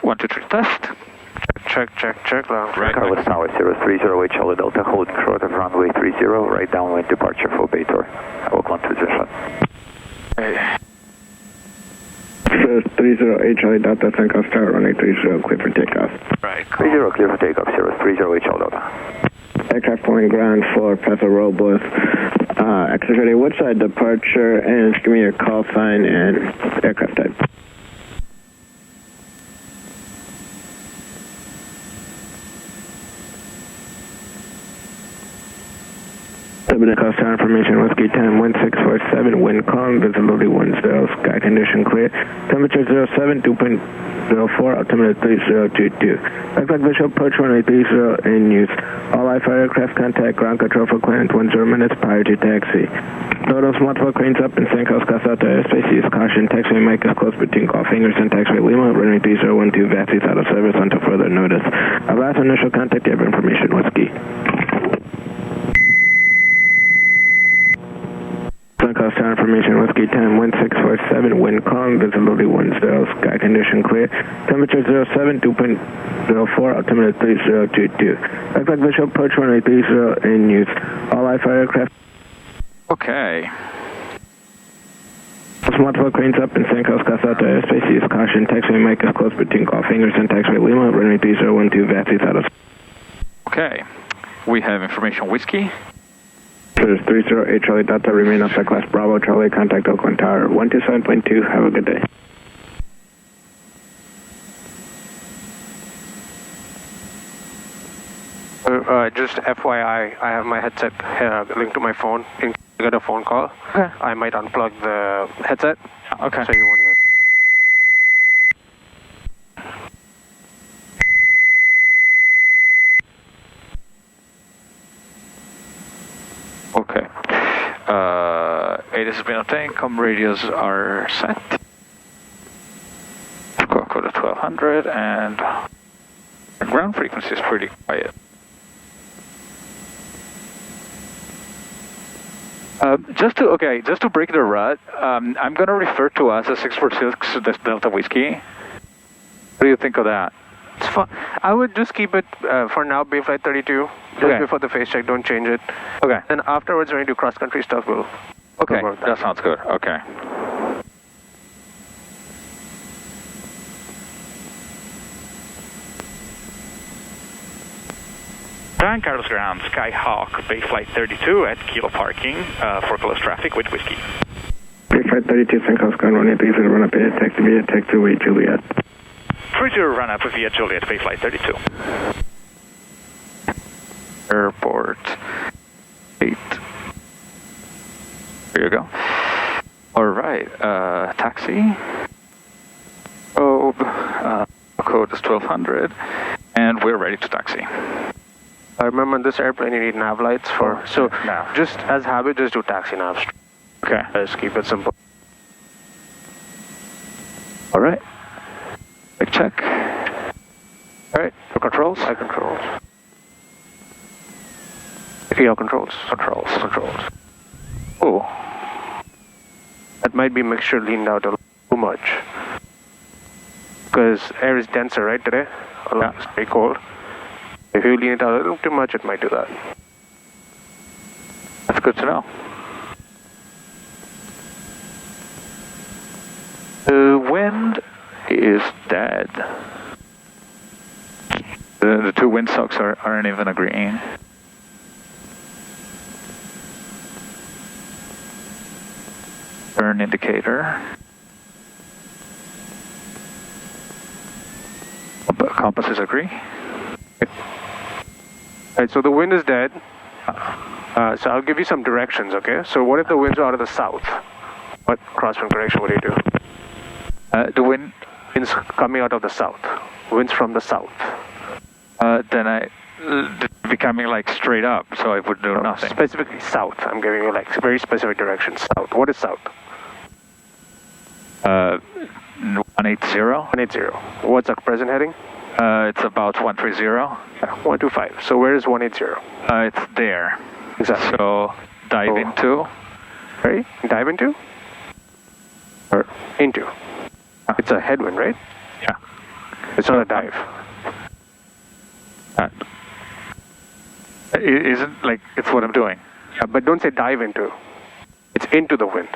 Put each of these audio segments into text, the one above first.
123 test. Check. Long. Right. Carlos Tower 030 Charlie Delta, holding short of runway 30, right downwind departure for Baytor. Oakland position. Hey. 30 Charlie Delta, Tango Tower, runway 30, clear for takeoff. Right. 30 clear for takeoff, 030 Charlie Delta. Aircraft point ground for Paso Robles. Exit ready, which side departure, and give me your call sign and aircraft type. Coast Tower information, Whiskey 10, wind 647, wind calm, visibility 10, sky condition clear, temperature 07, 2.04, altimeter 3022. Backpack visual approach runway 30 in use. All IFR aircraft contact ground control for clearance 10 minutes prior to taxi. Notice multiple cranes up in San Carlos Costa airspace. Use caution. Taxiway mic is close between call fingers and taxiway Lima. Runway 3012, VATSI's out of service until further notice. Our last initial contact, you have information, Whiskey. Coast Tower information, Whiskey 10, wind 647, wind calm, visibility 10, sky condition clear, temperature 07, 2.04, altimeter 3022. Backpack visual approach runway 30 in use. All IFR aircraft. Okay. Multiple cranes up in San Carlos Costa airspace. Use caution. Taxiway mic is close between call fingers and taxiway Lima. Runway 3012, VATSI's out of. Okay. We have information, Whiskey. 308 Charlie Delta, remain outside class Bravo, Charlie, contact Oakland Tower, 127.2, have a good day. Just FYI, I have my headset linked to my phone. In case I get a phone call, Okay. I might unplug the headset. Okay. So you won't hear it. Okay. ADIS has been obtained. Com radios are set. Code of 1200 and the ground frequency is pretty quiet. Just to break the rut, I'm going to refer to us as 646 Delta Whiskey. What do you think of that? It's fun. I would just keep it for now, Bayflight 32. Just Okay. before the face check, don't change it. Okay. Then afterwards, when you do cross-country stuff, we'll Okay, about that sounds good. Okay. San Carlos Ground, Skyhawk, Bayflight 32 at Kilo Parking for close traffic with Whiskey. Bayflight 32, San Carlos Ground, 180, run up via taxiway Juliet. 30 run up via Juliet, Bayflight 32. Airport 8. There you go. Alright, taxi. Code is 1200. And we're ready to taxi. I remember on this airplane you need nav lights for, so Nav. just as habit, just do taxi navs. Okay. Just keep it simple. Alright. Quick check. Alright, for controls? Flight controls. PL controls. Controls. Oh. That might be mixture leaned out a little too much. Because air is denser, right, today? Yeah. It's very cold. If you lean it out a little too much, it might do that. That's good to know. The wind is dead. The two windsocks aren't even agreeing. Turn indicator. Compasses agree. Alright, so the wind is dead. So I'll give you some directions, okay? So what if the winds are out of the south? What crosswind correction would you do? The wind, Winds coming out of the south. Winds from the south. then becoming like straight up, so I would do nothing. Specifically south. I'm giving you like very specific directions. South. What is south? 180. 180. What's the present heading? It's about 130. 125. So where is 180? It's there. Exactly. So dive into. Right? Dive into? Or into? It's a headwind, right? Yeah. It's not a dive. It isn't like it's what I'm doing. Yeah, but don't say dive into. It's into the wind.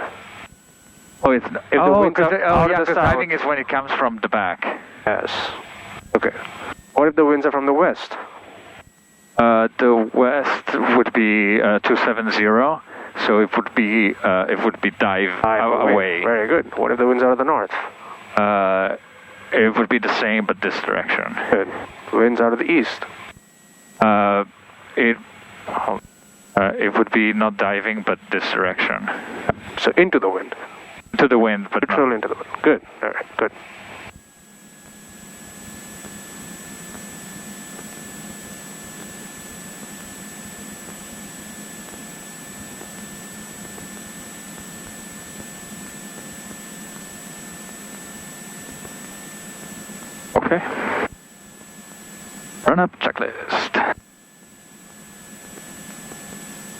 Oh, it's If the wind's out yeah, of the because south. diving is when it comes from the back. Yes. Okay. What if the winds are from the west? The west would be 270, so it would be dive away. Very good. What if the winds are of the north? It would be the same, but this direction. Good. Winds out of the east. It would be not diving, but this direction. So into the wind. To the wind, but Neutral not. into the wind. Good. All right. Good. Okay. Run up checklist.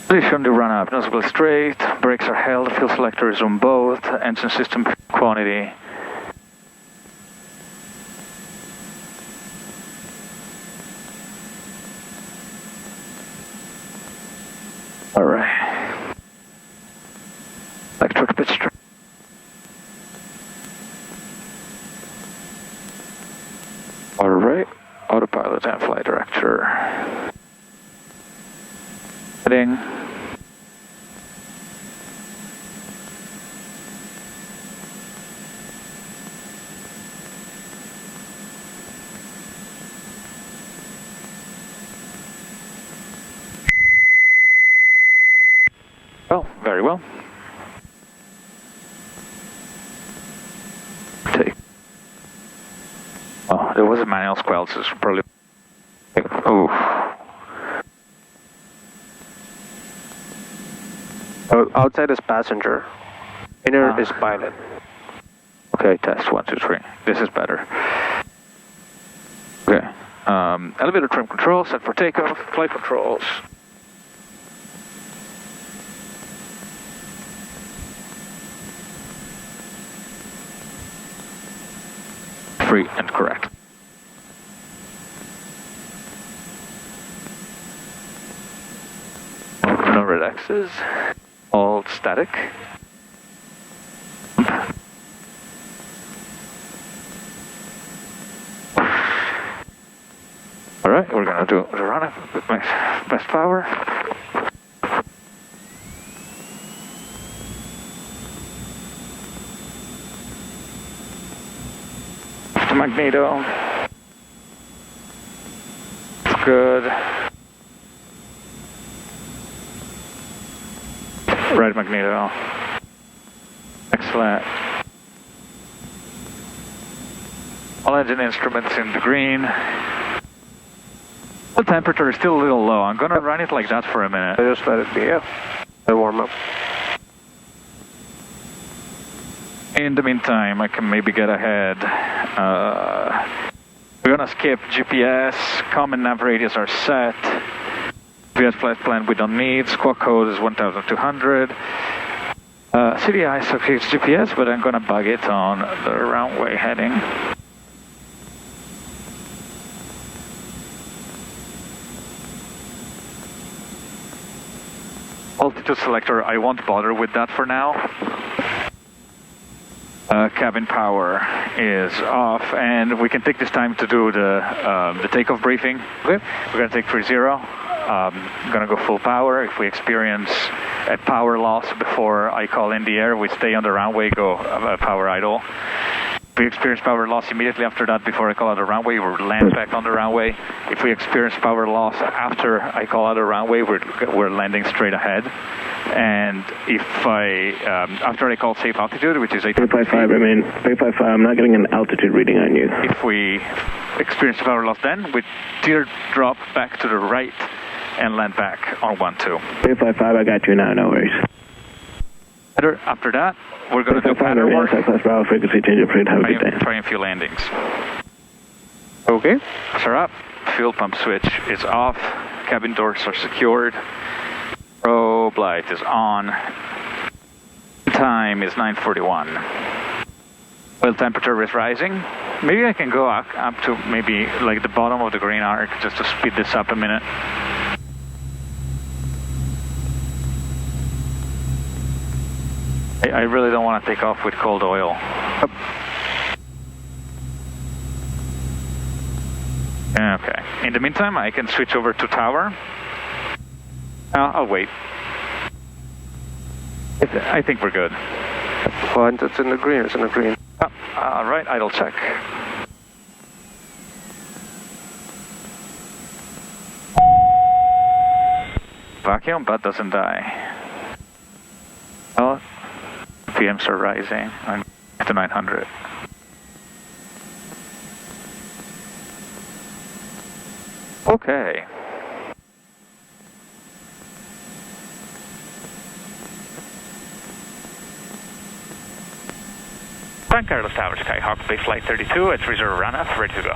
Position to run up, noticeable straight, brakes are held, fuel selector is on both, engine system quantity. Alright. Electric pitch track. Alright, autopilot and flight director. Heading. Well, very well. Take. Oh, there was a manual squelch, so it's probably. Oh. Outside is passenger. Inner is pilot. Okay, test 1, 2, 3. This is better. Okay. Elevator trim control set for takeoff. Flight controls. Free and correct. No red X's. All static. Alright, we're gonna do the run up with my best power. To magneto. Good. Right magneto. Excellent. All engine instruments in the green. The temperature is still a little low. I'm gonna run it like that for a minute. I just let it be. Yeah. I warm up. In the meantime, I can maybe get ahead. We're gonna skip GPS. Common nav radius are set. GPS flight plan we don't need. Squawk code is 1200. CDI succeeds GPS, but I'm gonna bug it on the runway heading. Altitude selector, I won't bother with that for now. Cabin power is off, and we can take this time to do the takeoff briefing. Okay. We're gonna take 30. Gonna go full power. If we experience a power loss before I call in the air, we stay on the runway, go power idle. If we experience power loss immediately after that, before I call out the runway, we'll land back on the runway. If we experience power loss after I call out the runway, we're landing straight ahead. And if after I call safe altitude, which is 355, I mean, 355, I'm not getting an altitude reading on you. If we experience power loss then, we teardrop back to the right and land back on 1-2. 355, I got you now, no worries. After that, we're going to do pattern work. Southwest Bravo, frequency change of fleet, have a good day. Try and few landings. Okay. Sir up. Fuel pump switch is off. Cabin doors are secured. Probe light is on. Time is 9:41. Oil temperature is rising. Maybe I can go up to maybe like the bottom of the green arc just to speed this up a minute. I really don't want to take off with cold oil. Okay. In the meantime, I can switch over to tower. I'll wait. I think we're good. Well, it's in the green. It's in the green. All right, idle check. Vacuum, but doesn't die. Oh, PMs are rising. I'm to 900. Okay. San Carlos Tower, Skyhawk, base flight 32, it's reserve runoff, ready to go.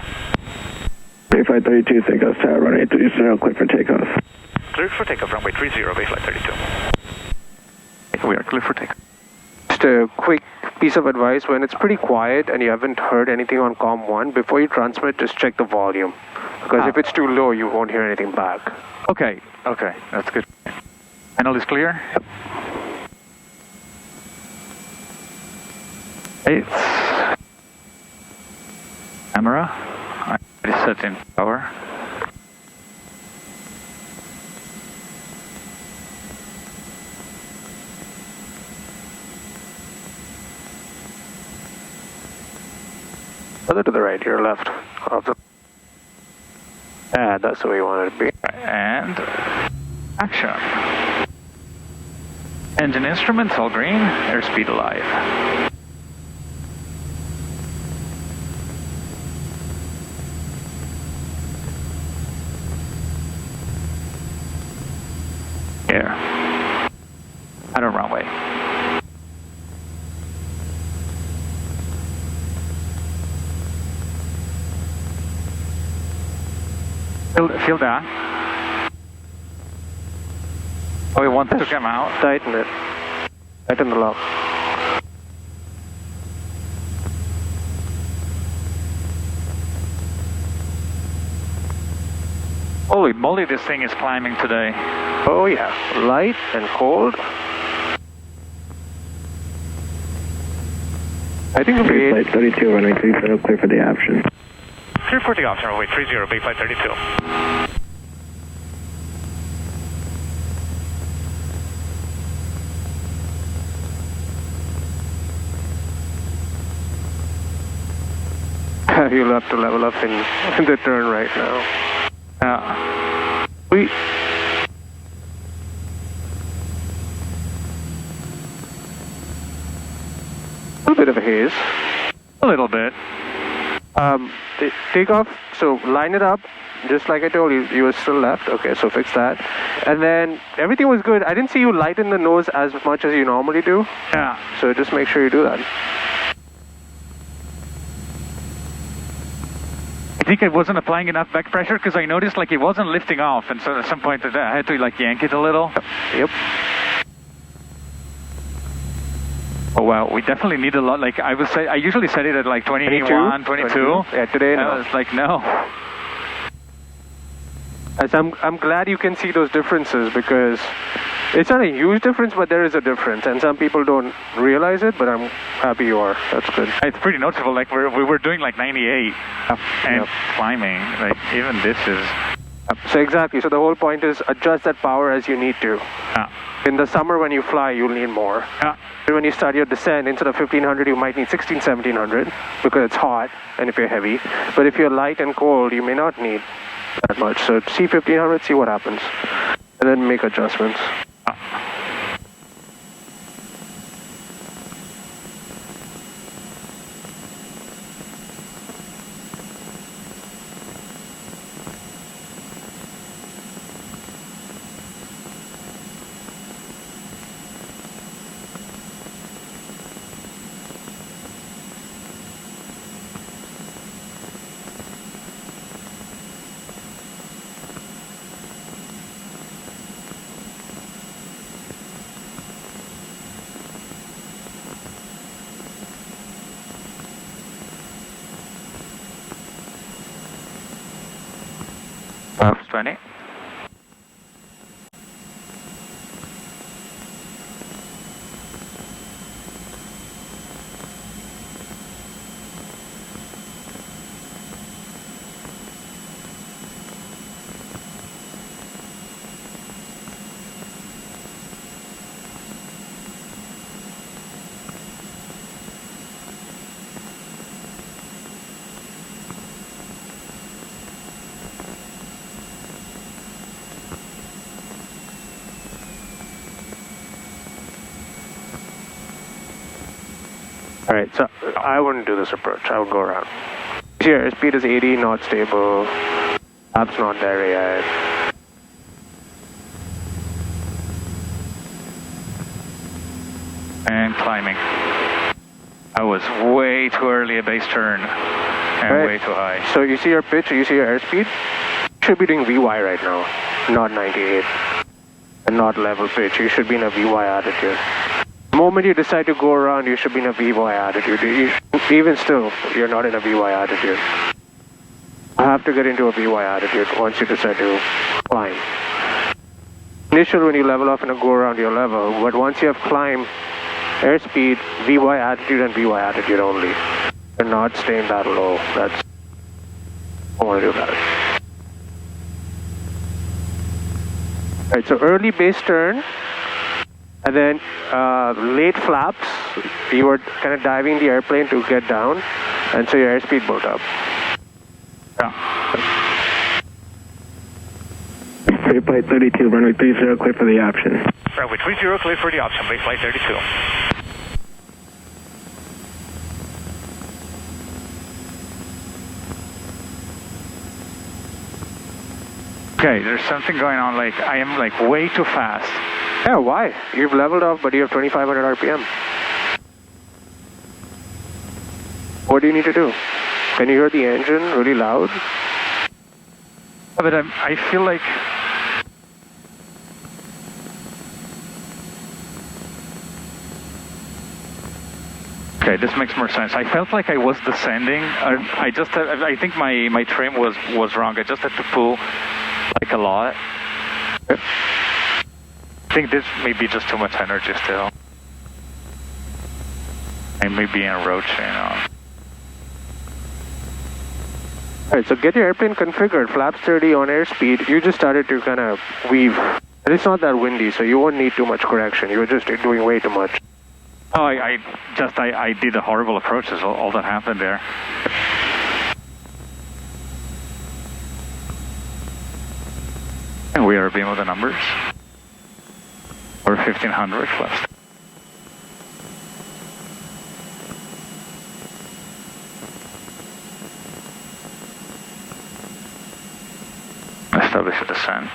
Base flight 32, San Carlos Tower, runway 30, clear for takeoff. Cleared for takeoff, runway 30, base flight 32. We are clear for takeoff. Just a quick piece of advice, when it's pretty quiet and you haven't heard anything on COM 1, before you transmit, just check the volume. Because if it's too low, you won't hear anything back. Okay, that's good. Panel is clear? Yep. It's camera. I already set in power. Further to the right, here, left. Yeah, that's the way you want it to be. And action. Engine instruments all green, airspeed alive. Air. Out of runway. Feel that. Oh, we want to come out. Tighten it. Tighten the lock. Holy moly, this thing is climbing today. Oh yeah, light and cold. I think it'll be... Base flight 32, runway 30, clear for the option. Clear for the option, runway 30, base flight 32. You'll have to level up in the turn right now. A little bit of a haze. A little bit. Take off, so line it up, just like I told you, you were still left. Okay, so fix that. And then everything was good. I didn't see you lighten the nose as much as you normally do. Yeah. So just make sure you do that. I think I wasn't applying enough back pressure because I noticed like it wasn't lifting off, and so at some point I had to like yank it a little. Yep. Oh wow, we definitely need a lot. Like I usually set it at like 21, 22. Yeah, today no. I was like no. As I'm glad you can see those differences, because it's not a huge difference, but there is a difference, and some people don't realize it, but I'm happy you are. That's good. It's pretty noticeable. Like we were doing like 98 and climbing. Like even this is. So exactly. So the whole point is adjust that power as you need to. In the summer when you fly, you'll need more. When you start your descent, instead of 1500, you might need 16, 1700 because it's hot and if you're heavy. But if you're light and cold, you may not need that much. So see 1500, see what happens, and then make adjustments. 20. Alright, so I wouldn't do this approach. I would go around. Here, airspeed is 80, not stable. Flaps not there yet. And climbing. I was way too early a base turn and way too high. So you see your pitch, you see your airspeed? You should be doing VY right now, not 98. And not level pitch. You should be in a VY attitude. The moment you decide to go around, you should be in a VY attitude. Even still, you're not in a VY attitude. You have to get into a VY attitude once you decide to climb. Initially, when you level off and go around your level, but once you have climbed, airspeed, VY attitude and VY attitude only. And not staying that low. That's... I want to do that. Alright, so early base turn. And then late flaps, you were kind of diving the airplane to get down, and so your airspeed built up. Yeah. Free flight 32, runway 30, clear for the option. Runway 30, clear for the option, base flight 32. Okay, there's something going on, like I am like way too fast. Yeah, why? You've leveled off, but you have 2,500 RPM. What do you need to do? Can you hear the engine really loud? But I feel like... Okay, this makes more sense. I felt like I was descending. I think my trim was wrong. I just had to pull like a lot. I think this may be just too much energy still. I may be encroaching on. Alright, so get your airplane configured, flaps 30 on airspeed. You just started to kind of weave. And it's not that windy, so you won't need too much correction. You were just doing way too much. Oh, I did a horrible approach, is all that happened there. And we are a beam of the numbers. Or 1500 left. Establish a descent.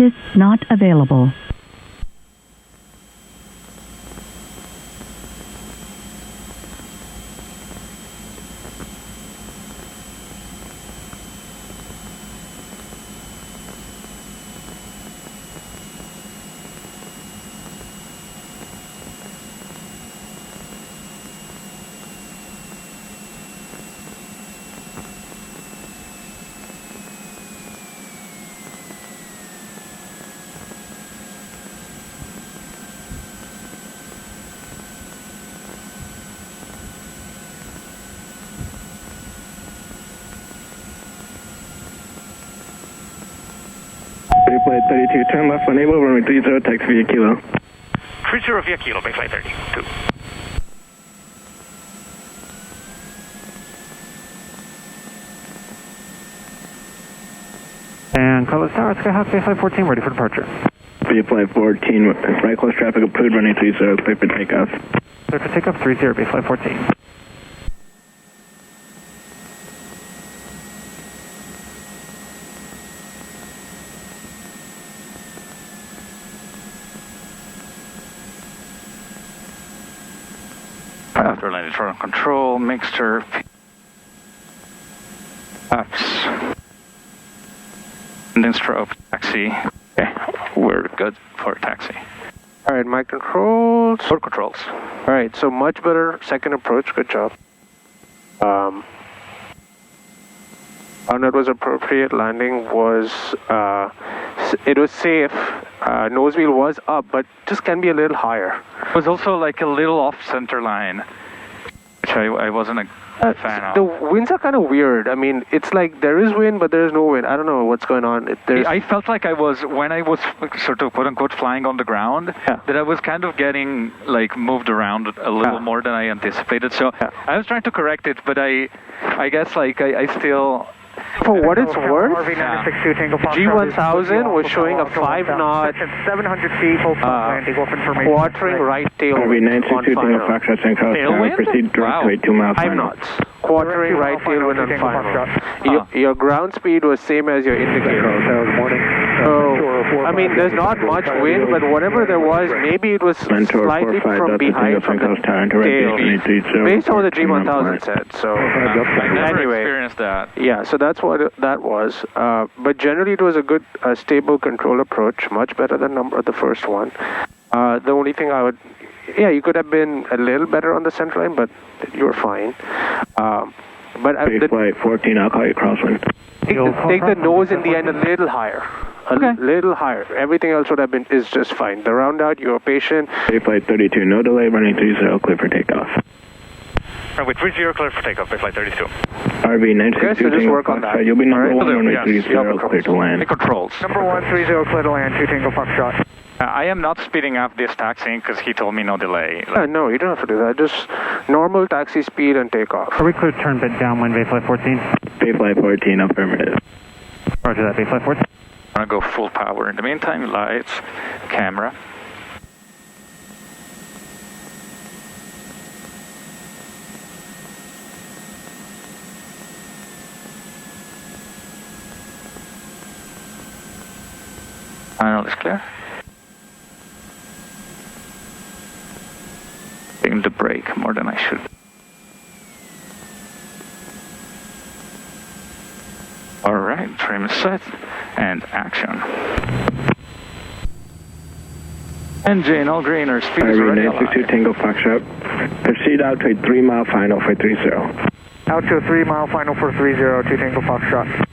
Is not available. Flight 32, turn left on Able, runway 30, taxi via Kilo. 30 via Kilo, Bay Flight 32. And Cutlass Tower, Skyhawk, Bay Flight 14, ready for departure. Bay Flight 14, right close traffic approved, runway 30, clear for takeoff. Clear for takeoff, 30, Bay Flight 14. After landing, throttle control, mixture, apps, and strobe, taxi. Okay, we're good for taxi. All right, my controls. For controls. All right, so much better second approach. Good job. On it was appropriate. Landing was, it was safe. Nose wheel was up, but just can be a little higher. It was also like a little off center line, which I wasn't a fan of. The winds are kind of weird. I mean, it's like there is wind, but there is no wind. I don't know what's going on. I felt like when I was sort of quote unquote flying on the ground, that I was kind of getting like moved around a little more than I anticipated. So I was trying to correct it, but I guess like I still. For what it's worth, G1000 was showing a 5-knot 700 feet, full landing, off information. Quartering right tailwind on final. Proceed direct 2 miles. 5 knots. Quartering right tailwind on final. Your ground speed was same as your indicator. So, I mean, there's not much wind, but whatever there was, maybe it was slightly from behind from the tail, based on what the G1000 said. So, anyway, experienced that. Yeah, so that's what that was. But generally, it was a good, stable control approach, much better than the first one. The only thing I would, you could have been a little better on the center line, but you were fine. But Flight 14, I'll call you crosswind. Take the nose in the end a little higher. Little higher. Everything else would have been is just fine. The round out, you were patient. Bay Flight 32, no delay, running 30, clear for takeoff. Runway 30, clear for takeoff, Bay Flight 32. RV 962, just work on that. You'll be number 1, runway yes. 30, clear to land. The controls. Number 130, clear to land, 2 Tango Foxtrot. I am not speeding up this taxiing because he told me no delay. No, you don't have to do that. Just normal taxi speed and take off. Are we clear to turn bit downwind, Bay Flight 14? Bay Flight 14, affirmative. Roger that, Bay Flight 14. I'm going to go full power. In the meantime, lights, camera. Final is clear. Taking the brake more than I should. Alright, trim is set, and action. Engine, all green, our speed is already 962 Tango Foxtrot. Proceed out to a 3-mile final for 30. Out to a 3-mile final for 30, 2 Tango Foxtrot.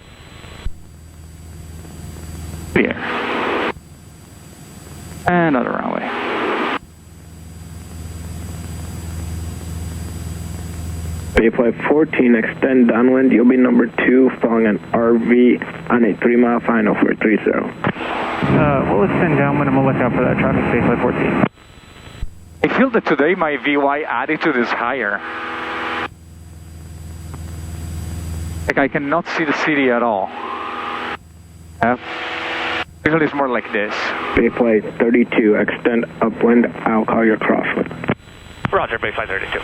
Clear. And other runway. Bay Flight 14, extend downwind. You'll be number 2, following an RV on a 3-mile final for 30. We'll extend downwind and we'll look out for that traffic, Bay Flight 14. I feel that today my VY attitude is higher. Like I cannot see the city at all. Usually it's more like this. Bay Flight 32, extend upwind. I'll call your crosswind. Roger, Bay Flight 32.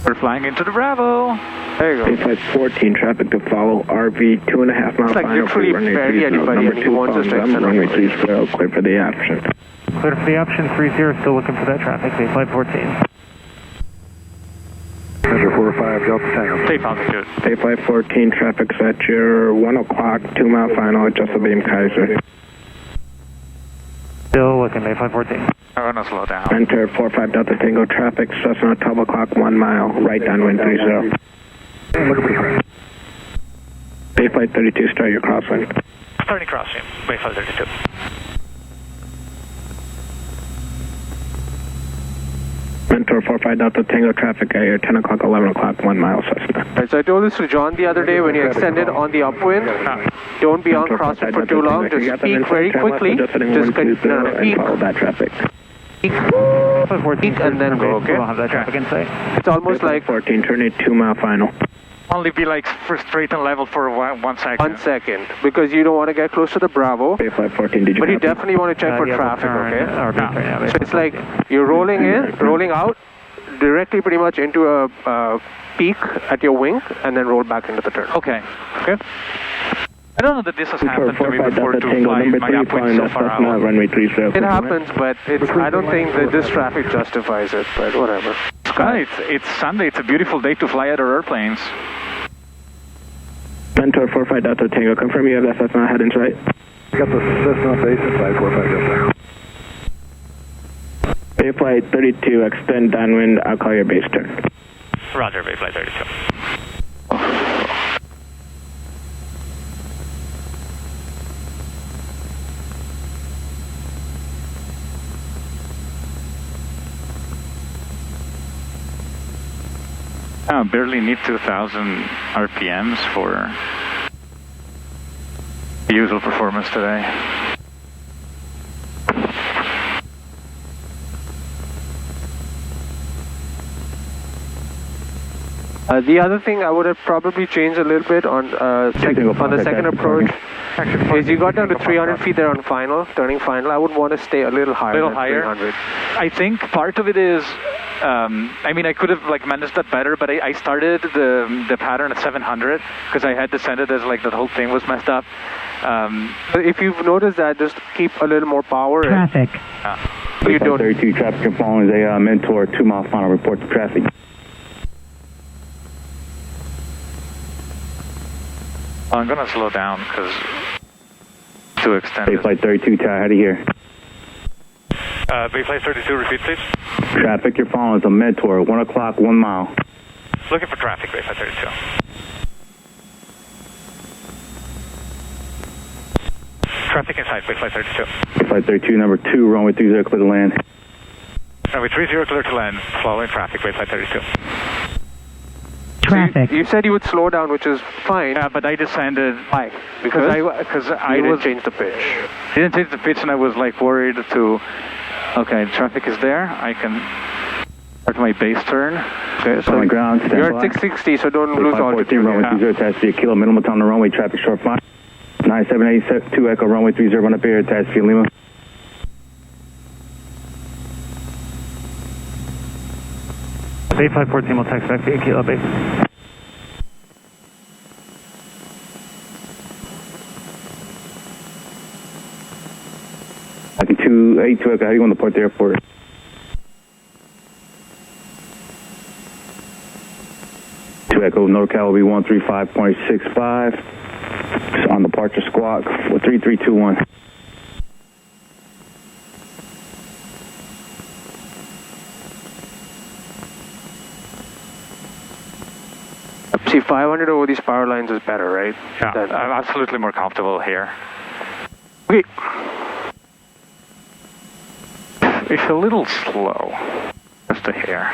We're flying into the Bravo. There you go. Bay Flight 14, traffic to follow. RV 2.5 mile It's like final. literally bury anybody and he wants us to extend runway 30, clear for the option. Clear for the option, 30, still looking for that traffic, Bay Flight 14. Measure 45, Delta Tango. Safe altitude. Bay Flight 14, traffic's at your 1 o'clock, 2-mile final at Just Beam Kaiser. Still looking, Bay Flight 14. I'm going to slow down. Enter 45 Delta Tango, traffic, Cessna 12 o'clock, 1 mile, right downwind 30. Bay Flight 32, start your crosswind. Starting crossing, Bay Flight 32. Mentor 45 Delta Tango traffic at your 10 o'clock, 11 o'clock, 1 mile Cessna. Right, so I told this to John the other day when you extended on the upwind, don't be on crosswind for too long, just peak very quickly, just peak, follow that traffic. Peak and then go, okay? We'll have that traffic in sight. It's almost like 14, turn it 2 mile final. Only be like for straight and level for 1 second. 1 second, because you don't want to get close to the Bravo. Flight 14, did you But you definitely want to check for traffic, okay? So it's like you're rolling in, rolling out, directly pretty much into a peak at your wing, and then roll back into the turn. Okay. Okay. I don't know that this has happened to me before to fly my upwind so far out. It happens, but I don't think that this traffic justifies it, but whatever. It's Sunday. It's a beautiful day to fly other airplanes. Mentor 45 Delta Tango, confirm you have that Cessna head in sight. Got the Cessna base inside 45 Delta. Bay flight 32, extend downwind, I'll call your base turn. Roger, Bay flight 32. I barely need 2,000 RPMs for the usual performance today. The other thing I would have probably changed a little bit on the second approach is you got down to 300 feet there on final, turning final. I would want to stay a little higher. A little higher. 300. I think part of it is, I mean, I could have like managed that better, but I started the pattern at 700 because I had descended as like the whole thing was messed up. If you've noticed that, just keep a little more power. Traffic. You don't. 32 traffic and following is a Mentor 2 mile final report to traffic. I'm gonna slow down because too extended. Bay flight 32, Tower, how do you hear? Bay flight 32, repeat please. Traffic you're following is a Mentor, 1 o'clock, 1 mile. Looking for traffic, Bay flight 32. Traffic inside, Bay flight 32. Bay flight 32, number 2, runway 30, clear to land. Runway 30, clear to land, following traffic, Bay flight 32. Traffic. So you said you would slow down, which is fine. Yeah, but I descended. Why? Because I didn't change the pitch. Didn't change the pitch, and I was like worried to. Okay, traffic is there. I can start my base turn. Okay, so on the ground. You're at 660, so don't lose altitude. Runway 30, attached to your kilo, minimum time on the runway, traffic short 5. 9782 Echo, runway 30, run up here, attached to your Lima. Bay flight 14 will text back to your kilo base. Like 282 Echo, how do you want to port the airport? Echo, NorCal will be 135.65. It's on departure squawk with 3321. See, 500 over these power lines is better, right? Yeah, I'm absolutely more comfortable here. Okay. It's a little slow, just a hair.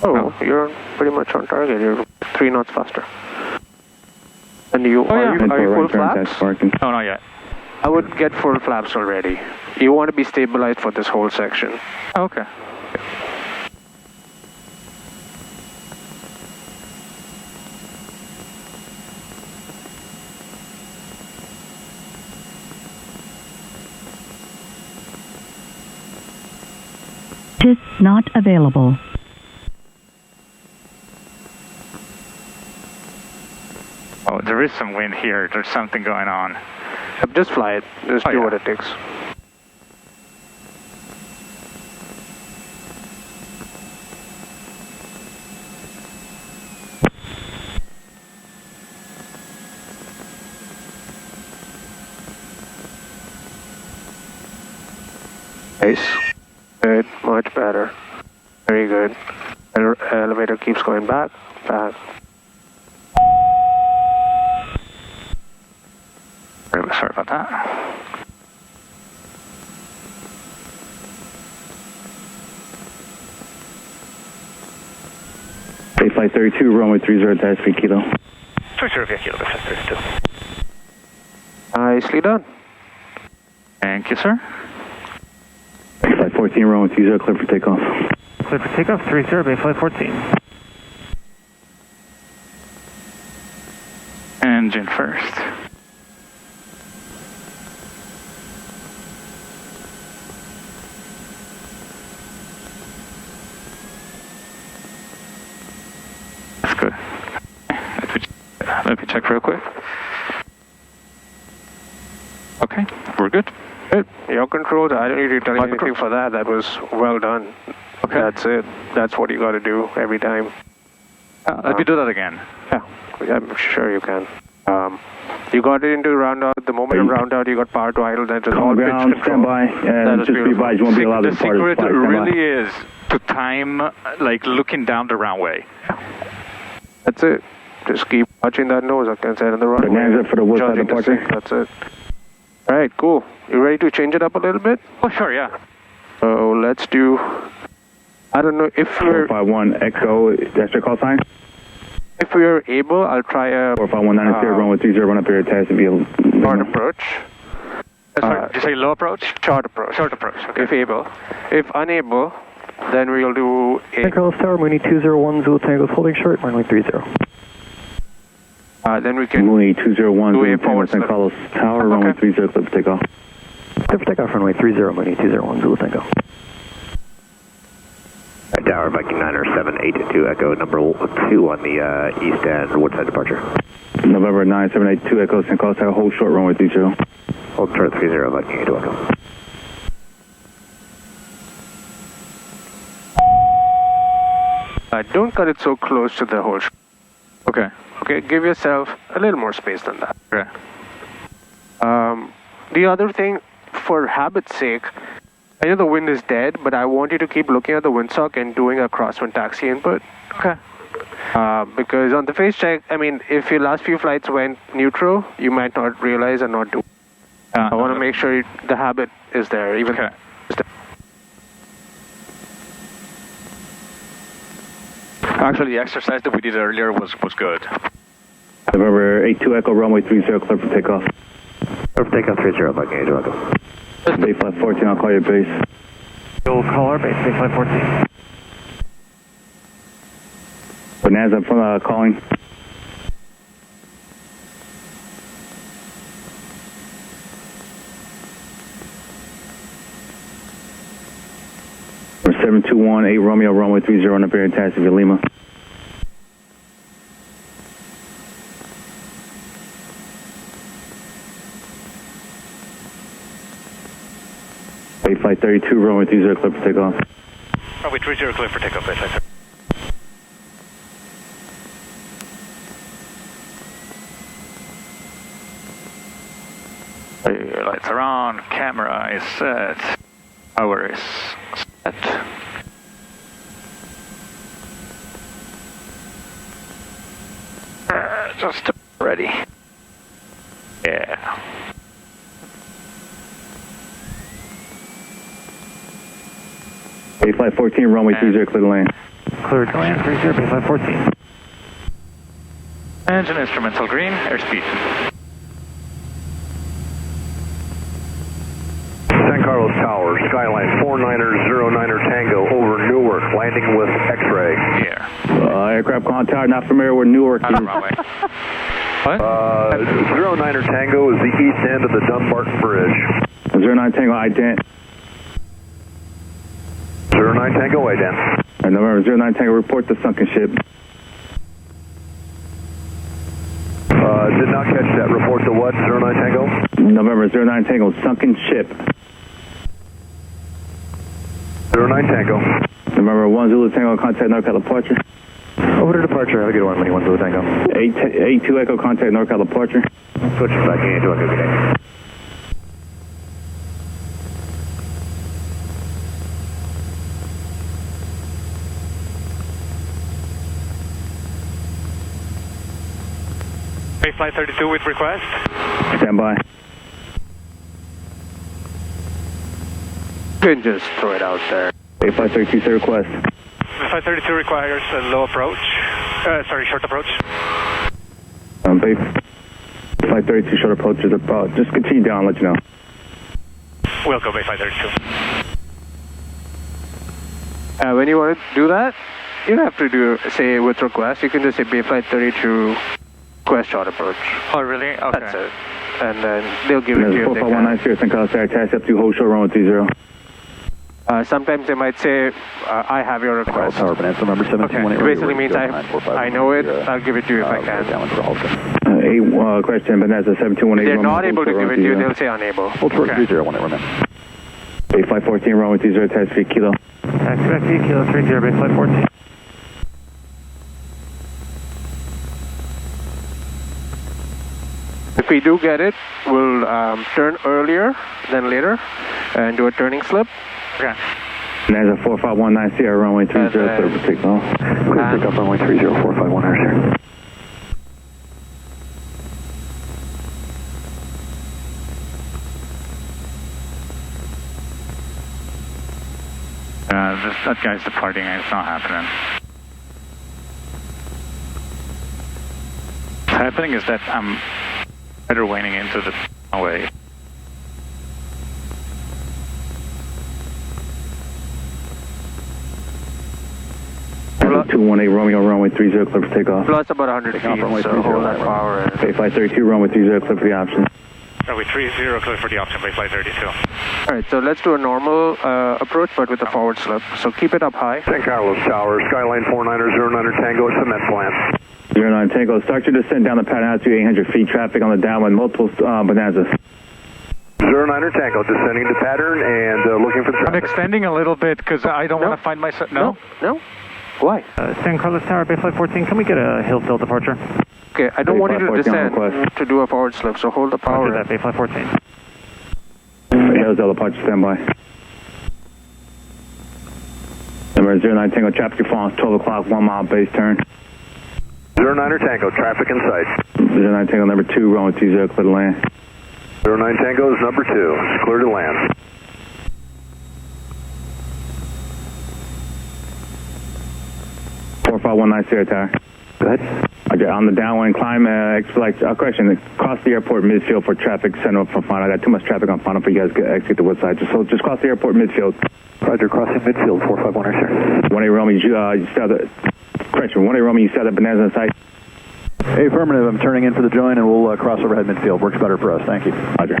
Oh, you're pretty much on target. You're 3 knots faster. And are you full flaps? No, not yet. I would get full flaps already. You want to be stabilized for this whole section. Okay. Is not available. Oh, there is some wind here. There's something going on. Just fly it. Just do what it takes. Nice. Good. Much better. Very good. Elevator keeps going back. Back. Sorry about that. Flight 32, runway 30, dash 3 kilo. 30 via kilo, flight 32. Nicely done. Thank you, sir. Flight 14, runway 30, clear for takeoff. Clear for takeoff, 30, Bay Flight 14. Engine first. That's good. Let me check real quick. Okay, we're good. Good. Your controls, I don't need to tell you anything for that. That was well done. Okay. That's it. That's what you got to do every time. Let me do that again. Yeah, I'm sure you can. You got it into round out. The moment of round out, you got power to idle. That is all pitch control. Stand by, and just be advised, you won't be allowed to The part of the secret flight. really is to time, like looking down the runway. That's it. Just keep watching that nose, like I said, in the runway. Bonanza for the woodside Judging the departure. sync, that's it. All right, cool. You ready to change it up a little bit? Oh, sure, yeah. So let's do, I don't know, if we're 451 Echo, that's your call sign? if we're able, I'll try a 451 90, runway 30, run up here, attached to be a... short approach. Sorry, did you say low approach? Short approach. Short approach, okay. If able. If unable, then we'll do a... Carlos Tower, Mooney 201, Zulu Tango, holding short, runway 30. then we can Mooney 201, do a Zulu forward Tango, San Carlos Tower, runway 30, clear for takeoff. Clear for takeoff, runway 30, Mooney 201, Zulu Tango. Tower, Viking 97822, Echo number 2 on the east end, woodside departure. November 9782 Echo, San Carlos Tower, hold short, runway 30. Hold short 30, Viking 82 Echo. don't cut it so close to the hole. Okay. Okay, give yourself a little more space than that. Okay. The other thing, for habit's sake, I know the wind is dead, but I want you to keep looking at the windsock and doing a crosswind taxi input. Okay. Because on the phase check, I mean, if your last few flights went neutral, you might not realize and not do. I want to make sure the habit is there. Even Okay. Actually, the exercise that we did earlier was good. November 82 Echo, runway 30, clear for takeoff. Clear for takeoff 30, Viking 82 Echo. Bay Flight 14, I'll call your base. You'll call our base, Bay Flight 14. Bonanza from calling. Number 721, 8 Romeo, runway 30, on up here, attached to Lima. Bay Flight 32, runway 30, clear for takeoff. Runway 30, clear for takeoff, Bay Flight 30. Lights are on, camera is set, power is set. Just ready. Yeah. Bay Flight 14, runway 30, clear to land. Clear to land, 30, Bay Flight 14. Engine instrumental green, airspeed. San Carlos Tower, Skyline 4909er Tango over Newark, landing with X-ray. Yeah. Aircraft on tower, not familiar where Newark is. Runway. What? 09er Tango is the east end of the Dumbarton Bridge. 09 Tango, ident. 09 Tango, ident. And November 09 Tango, report the sunken ship. Did not catch that. Report to what? 09 Tango? November 09 Tango, sunken ship. 09 Tango. November 1 Zulu Tango, contact NorCal departure. Over to departure. Have a good one, Money 1 Zulu Tango. 82 Echo, contact NorCal departure. Switch back into Echo, good day. Bay Flight 32 with request. Stand by. You can just throw it out there. Bay Flight 32, say request. Bay Flight 32 requires a low approach. Sorry, short approach. Bay Flight 32 short approach is about, just continue down, let you know. We'll go Bay Flight 32. When you want to do that, you don't have to do, say, with request. You can just say Bay Flight 32 request short approach. Oh, really? Okay. That's it. And then they'll give it to you. 4519 St. Carlos Air, taxi up to hold short runway 30. Sometimes they might say, I have your request. Tower Bonanza number 721. Okay. It basically means I know it. I'll give it to you if I can. Question, Bonanza 7218. If they're not able to give it to you, they'll say unable. Hold short 3018, remember. Bay Flight 14, runway 30, taxi kilo. Taxi kilo 30, Bay Flight 14. If we do get it, we'll turn earlier than later and do a turning slip. Okay. Bonanza 4519 Sierra, runway 30, clear for takeoff. Clear takeoff, runway 30, 451 Sierra. That guy's departing and it's not happening. What's happening is that I'm better waning into the away. Plus 218 Romeo, runway 30, clear for takeoff. Plus about 100 feet, so hold that power. Bay Flight 32, runway 30, clear for the option. Runway 30, clear for the option, Bay Flight 32. Alright, so let's do a normal approach, but with a forward slip. So keep it up high. St. Carlos Tower, Skyline 4909 Tango, cement plant. 09 Tango, start your descent down the pattern altitude 800 feet, traffic on the downwind, multiple Bonanzas. 09 Tango, descending to pattern and looking for traffic. I'm extending a little bit because I don't want to find myself. No? Why? San Carlos Tower, Bay Flight 14, can we get a Hillsdale departure? Okay, I don't want you to descend to do a forward slip, so hold the power. Roger that, Bay Flight 14. Hillsdale departure, standby. Number 09 Tango, traffic response, 12 o'clock, 1 mile base turn. 09 Tango, traffic in sight. 09 Tango, number 2, runway 20, clear to land. 09 Tango is number 2, it's clear to land. Sierra Tower. Go ahead. Okay, on the downwind climb, question, cross the airport midfield for traffic, send up from final. I got too much traffic on final for you guys to exit the west side. Just cross the airport midfield. Roger, crossing midfield, 451 sir. 1A Romeo, you start the, correction, 1A Romeo, you start the Bonanza in sight. Hey, affirmative, I'm turning in for the join and we'll cross overhead midfield. Works better for us, thank you. Roger.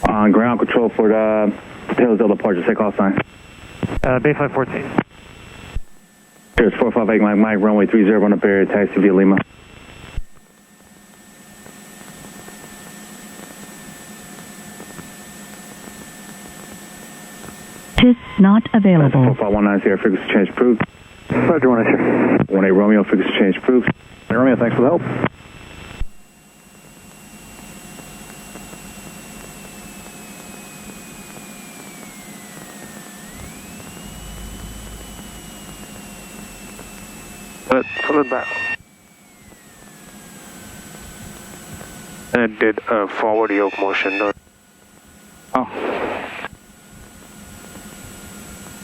On ground control for the Hillsdale departure, take off sign. Bay Flight 14. Here's 458 Mike, runway 30, run up area, taxi via Lima. Is not available. 4519 Sierra, frequency change approved. Roger, 1 sir. 1A Romeo, frequency change approved. Hey, Romeo, thanks for the help. Pull it back. And it did a forward yoke motion. No. Oh.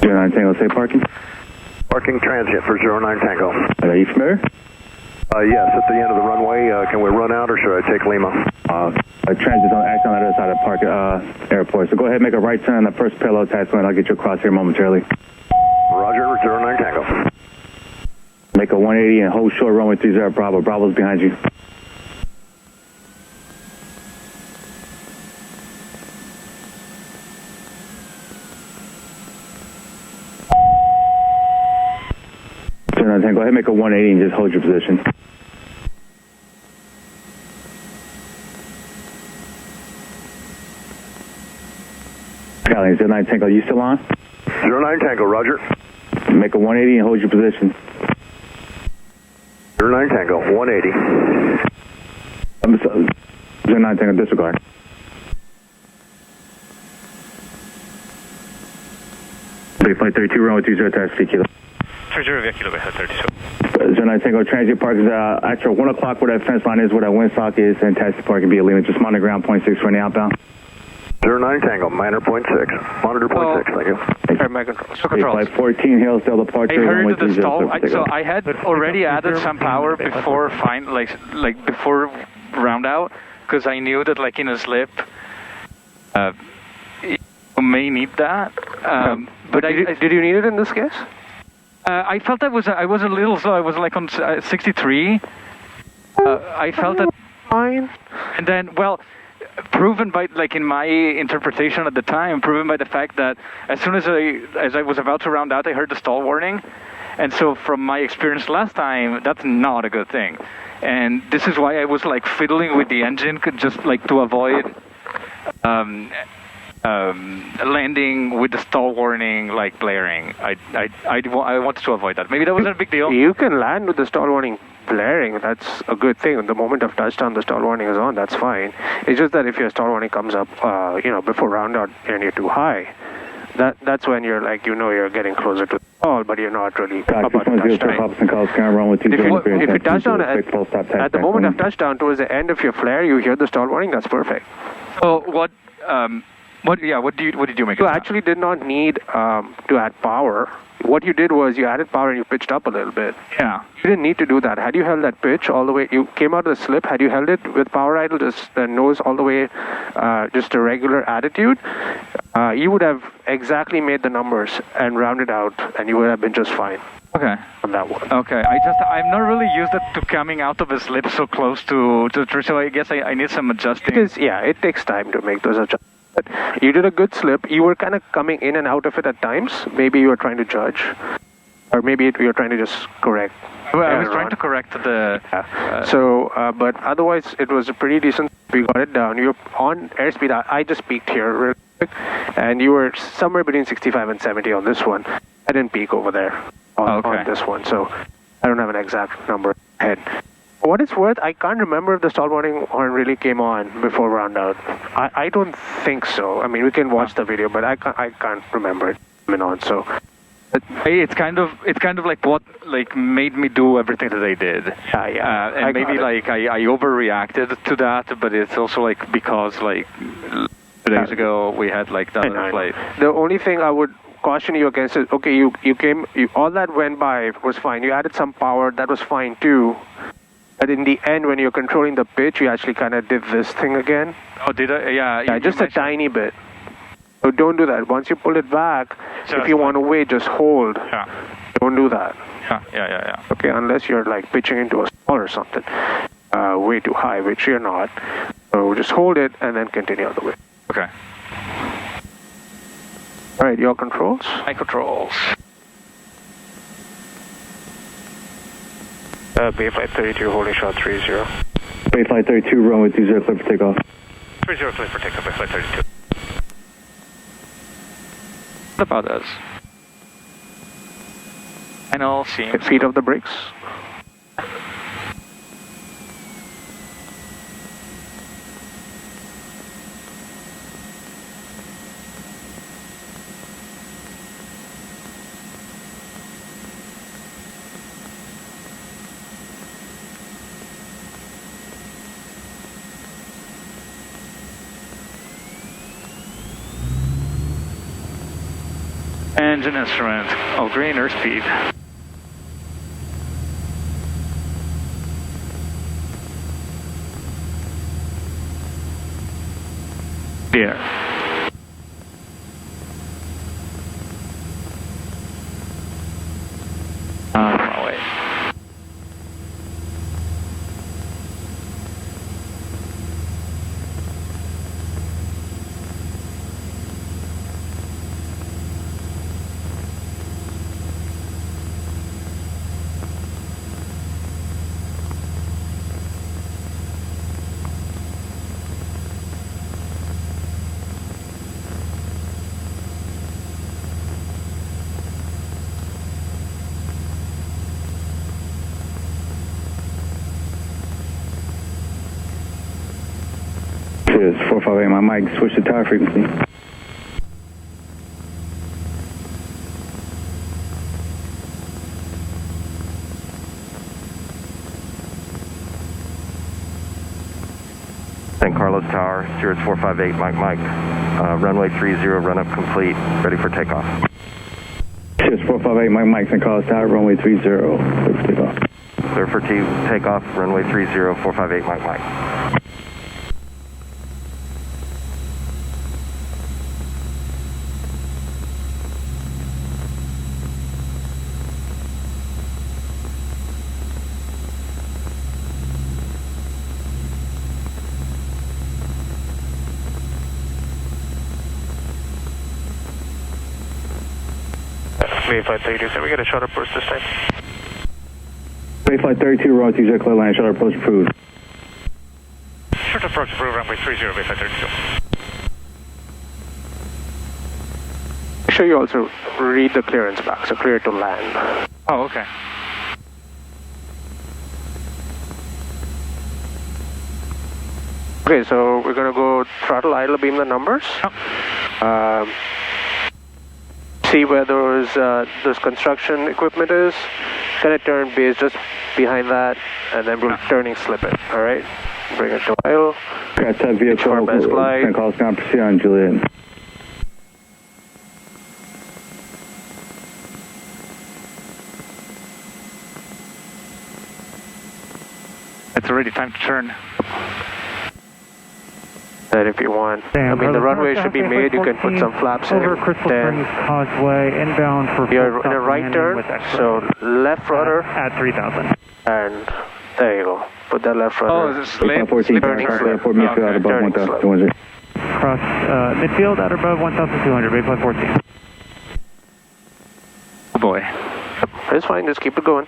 09 Tango, say parking. Parking transient for 09 Tango. Are you familiar? Yes, at the end of the runway. Can we run out or should I take Lima? Transit's actually on the other side of the park, airport. So go ahead and make a right turn on the first parallel taxi lane. I'll get you across here momentarily. Roger, 09 Tango. Make a 180 and hold short runway 30 Bravo. Bravo's behind you. Turn on 10. Go ahead and make a 180 and just hold your position. Skyline 09 Tango, you still on? 09 Tango, Roger. Make a 180 and hold your position. 09 Tango, 180. 09 Tango, disregard. Bay Flight 32, runway 20, taxi kilo. 30 via kilo, Bay Flight 32. 09 Tango, transit park is at your 1 o'clock where that fence line is, where that windsock is, and taxi parking via Lima. Just on the ground, 0.6 for any outbound. 09 9 Tango, monitor point 6. Monitor point 6, thank you. Alright, my controls. So controls. Flight 14, Hillsdale departure. I heard the 130, stall. clear for So takeoff. I had already added some power before like before round out, because I knew that like in a slip, you may need that. But did you need it in this case? I felt I was a little slow. I was like on 63. I felt that Fine. And then, well, proven by, like in my interpretation at the time, proven by the fact that as soon as I was about to round out, I heard the stall warning. And so from my experience last time, that's not a good thing. And this is why I was like fiddling with the engine, just like to avoid landing with the stall warning like blaring. I wanted to avoid that. Maybe that wasn't a big deal. You can land with the stall warning blaring. That's a good thing. The moment of touchdown, the stall warning is on. That's fine. It's just that if your stall warning comes up, before round out and you're too high, that's when you're like, you're getting closer to the stall, but you're not really about to touchdown. If you touch down at the moment of touchdown, towards the end of your flare, you hear the stall warning. That's perfect. So what did you make? You actually did not need to add power. What you did was you added power and you pitched up a little bit. Yeah. You didn't need to do that. Had you held that pitch all the way, you came out of the slip, had you held it with power idle, just the nose all the way, just a regular attitude, you would have exactly made the numbers and rounded out, and you would have been just fine. Okay. On that one. Okay. I'm not really used to coming out of a slip so close to the tree, so I guess I need some adjusting. It takes time to make those adjustments. But you did a good slip. You were kind of coming in and out of it at times. Maybe you were trying to judge, or maybe you were trying to just correct. Well, I was trying to correct the... but otherwise, it was a pretty decent... We got it down. You're on airspeed. I just peaked here real quick, and you were somewhere between 65 and 70 on this one. I didn't peak over there on this one, so I don't have an exact number ahead. For what it's worth, I can't remember if the stall warning horn really came on before round out. I don't think so. I mean, we can watch the video, but I can't remember it coming on. So it's kind of like what made me do everything that I did. Yeah. And maybe I overreacted to that, but it's also like because 2 days ago we had like that flight. The only thing I would caution you against is, okay, you came, all that went by was fine. You added some power, that was fine too. But in the end, when you're controlling the pitch, you actually kind of did this thing again. Oh, did I? Yeah. Just a tiny bit. So don't do that. Once you pull it back, if you want to wait, just hold. Yeah. Don't do that. Yeah. Okay, unless you're like pitching into a stall or something. Way too high, which you're not. So just hold it and then continue on the way. Okay. All right, your controls? My controls. Bay Flight 32, holding shot 30. Bay Flight 32, runway 20, clear for takeoff. 30, clear for takeoff, Bay Flight 32. What about us? Final seems... Feet of the brakes. Engine instrument. Oh, green airspeed. There. Away. Cheers, 458, my mic, switch to tower frequency. San Carlos Tower, Steers 458, Mike. runway 30, run up complete, ready for takeoff. Just 458, Mike and Carlos Tower, runway 30, clear for takeoff. Clear for takeoff, runway 30, 458, Mike. Flight 32, can we get a short approach this time? Flight 32, runway 30, clear line, short approach approved. Short approach approved, runway 30, Flight 32. Make sure you also read the clearance back, so clear to land. Oh, okay. Okay, so we're going to go throttle, idle, beam the numbers. See where those construction equipment is. Kind of turn base just behind that, and then we'll turning slip it. All right, bring it to idle. Got that vehicle. Our best flight. Calls down, proceed on Juliet. It's already time to turn. That if you want. I mean, the runway should be made. You can put some flaps in. Over Crystal Springs Causeway, inbound for you're in a right turn, so left rudder. At 3,000. And there you go. Put that left rudder. Oh, is it slip? Turning slip. Airport midfield out above 1,200. Cross midfield at above 1,200, Bay Flight 14. Oh boy. It's fine, just keep it going.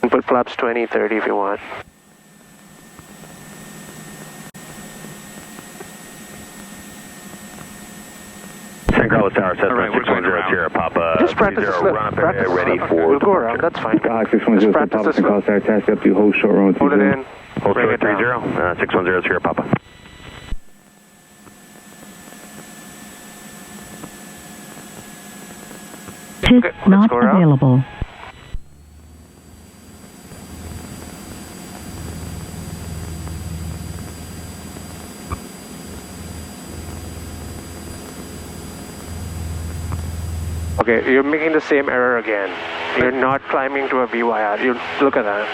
And put flaps 20, 30 if you want. San Carlos Tower, set for 610 Sierra Papa. Just practice the slip. Practice ready for we'll go around, that's fine. Skyhawk 610, practice Papa, the San Carlos Tower, task up to hold short runway 30. Hold it in. Hold bring short it down. 30, 610 Sierra Papa. Pit not available. Okay, you're making the same error again. You're not climbing to a VY. You look at that.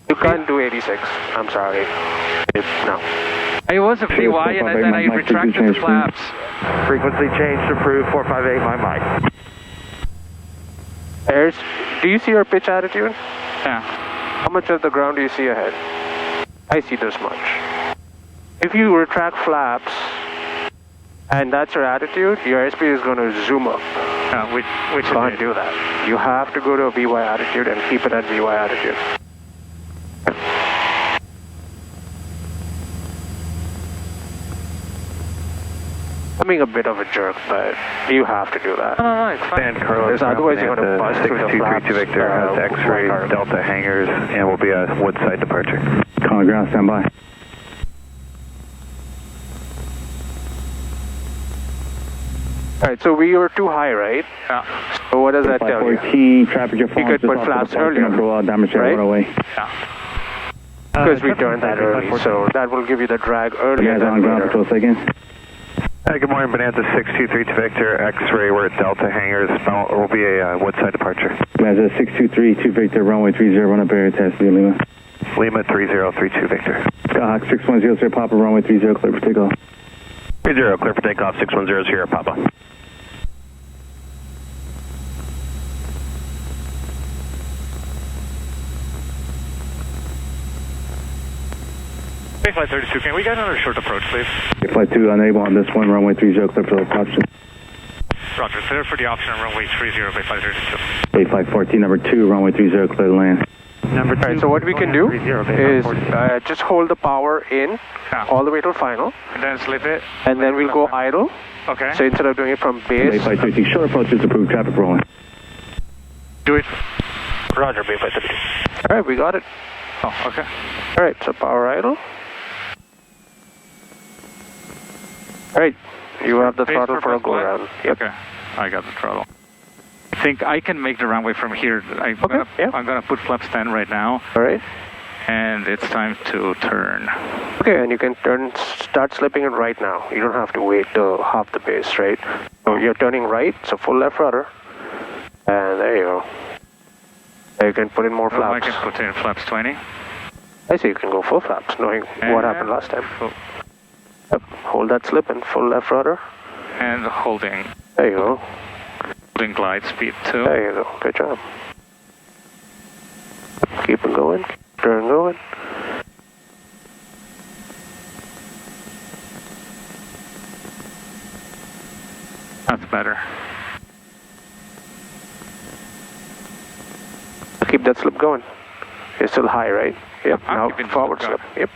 You can't do 86. I'm sorry. No. It was a VY and then I retracted the flaps. Frequency change approved, 458, Mike. Airs, do you see your pitch attitude? Yeah. How much of the ground do you see ahead? I see this much. If you retract flaps, and that's your attitude, your airspeed is going to zoom up. Which can't do that. You have to go to a VY attitude and keep it at VY attitude. I'm being a bit of a jerk, but you have to do that. No, it's fine. San Carlos, otherwise you're going to bust through the flaps. 6232 Victor has X-ray Delta hangars and will be a Woodside departure. Calling ground, stand by. Alright, so we were too high, right? Yeah. So what does that tell you? 14, traffic, you're You could put flaps earlier, right? Yeah. Because we turned that early, so that will give you the drag earlier. You guys on ground patrol seconds? Hi, good morning, Bonanza 6232 Victor, X-ray, we're at Delta hangars, will be a Woodside departure. Bonanza 6232 Victor, runway 30, run up area test, Lima. Lima 3032 Victor. Skyhawk 610 Sierra Papa, runway 30, clear for takeoff. 30, clear for takeoff, 610 Sierra Papa. Flight 32, can we get another short approach, please? Flight 2, unable on this one, runway 30, clear for the option. Roger, clear for the option on runway 30, Bay Flight 32. Flight 14, number 2, runway 30, clear to land. Number 2. Alright, so what we can do is just hold the power in all the way to final. And then slip it. And then we'll go idle. Okay. So instead of doing it from base. Flight 13, short approach is approved, traffic rolling. Do it. Roger, Bay Flight 32. Alright, we got it. Oh, okay. Alright, so power idle. Alright, you have the throttle for a go around. Yep. Okay, I got the throttle. I think I can make the runway from here. I'm gonna put flaps 10 right now. Alright. And it's time to turn. Okay, and you can start slipping it right now. You don't have to wait till half the base, right? So you're turning right, so full left rudder. And there you go. There you can put in more flaps. I can put in flaps 20. I see you can go full flaps, knowing what happened last time. Yep. Hold that slip in full left rudder. And holding. There you go. Holding glide speed too. There you go. Good job. Keep it going. Turn going. That's better. Keep that slip going. You're still high, right? Yep. I'm now forward slip. Yep.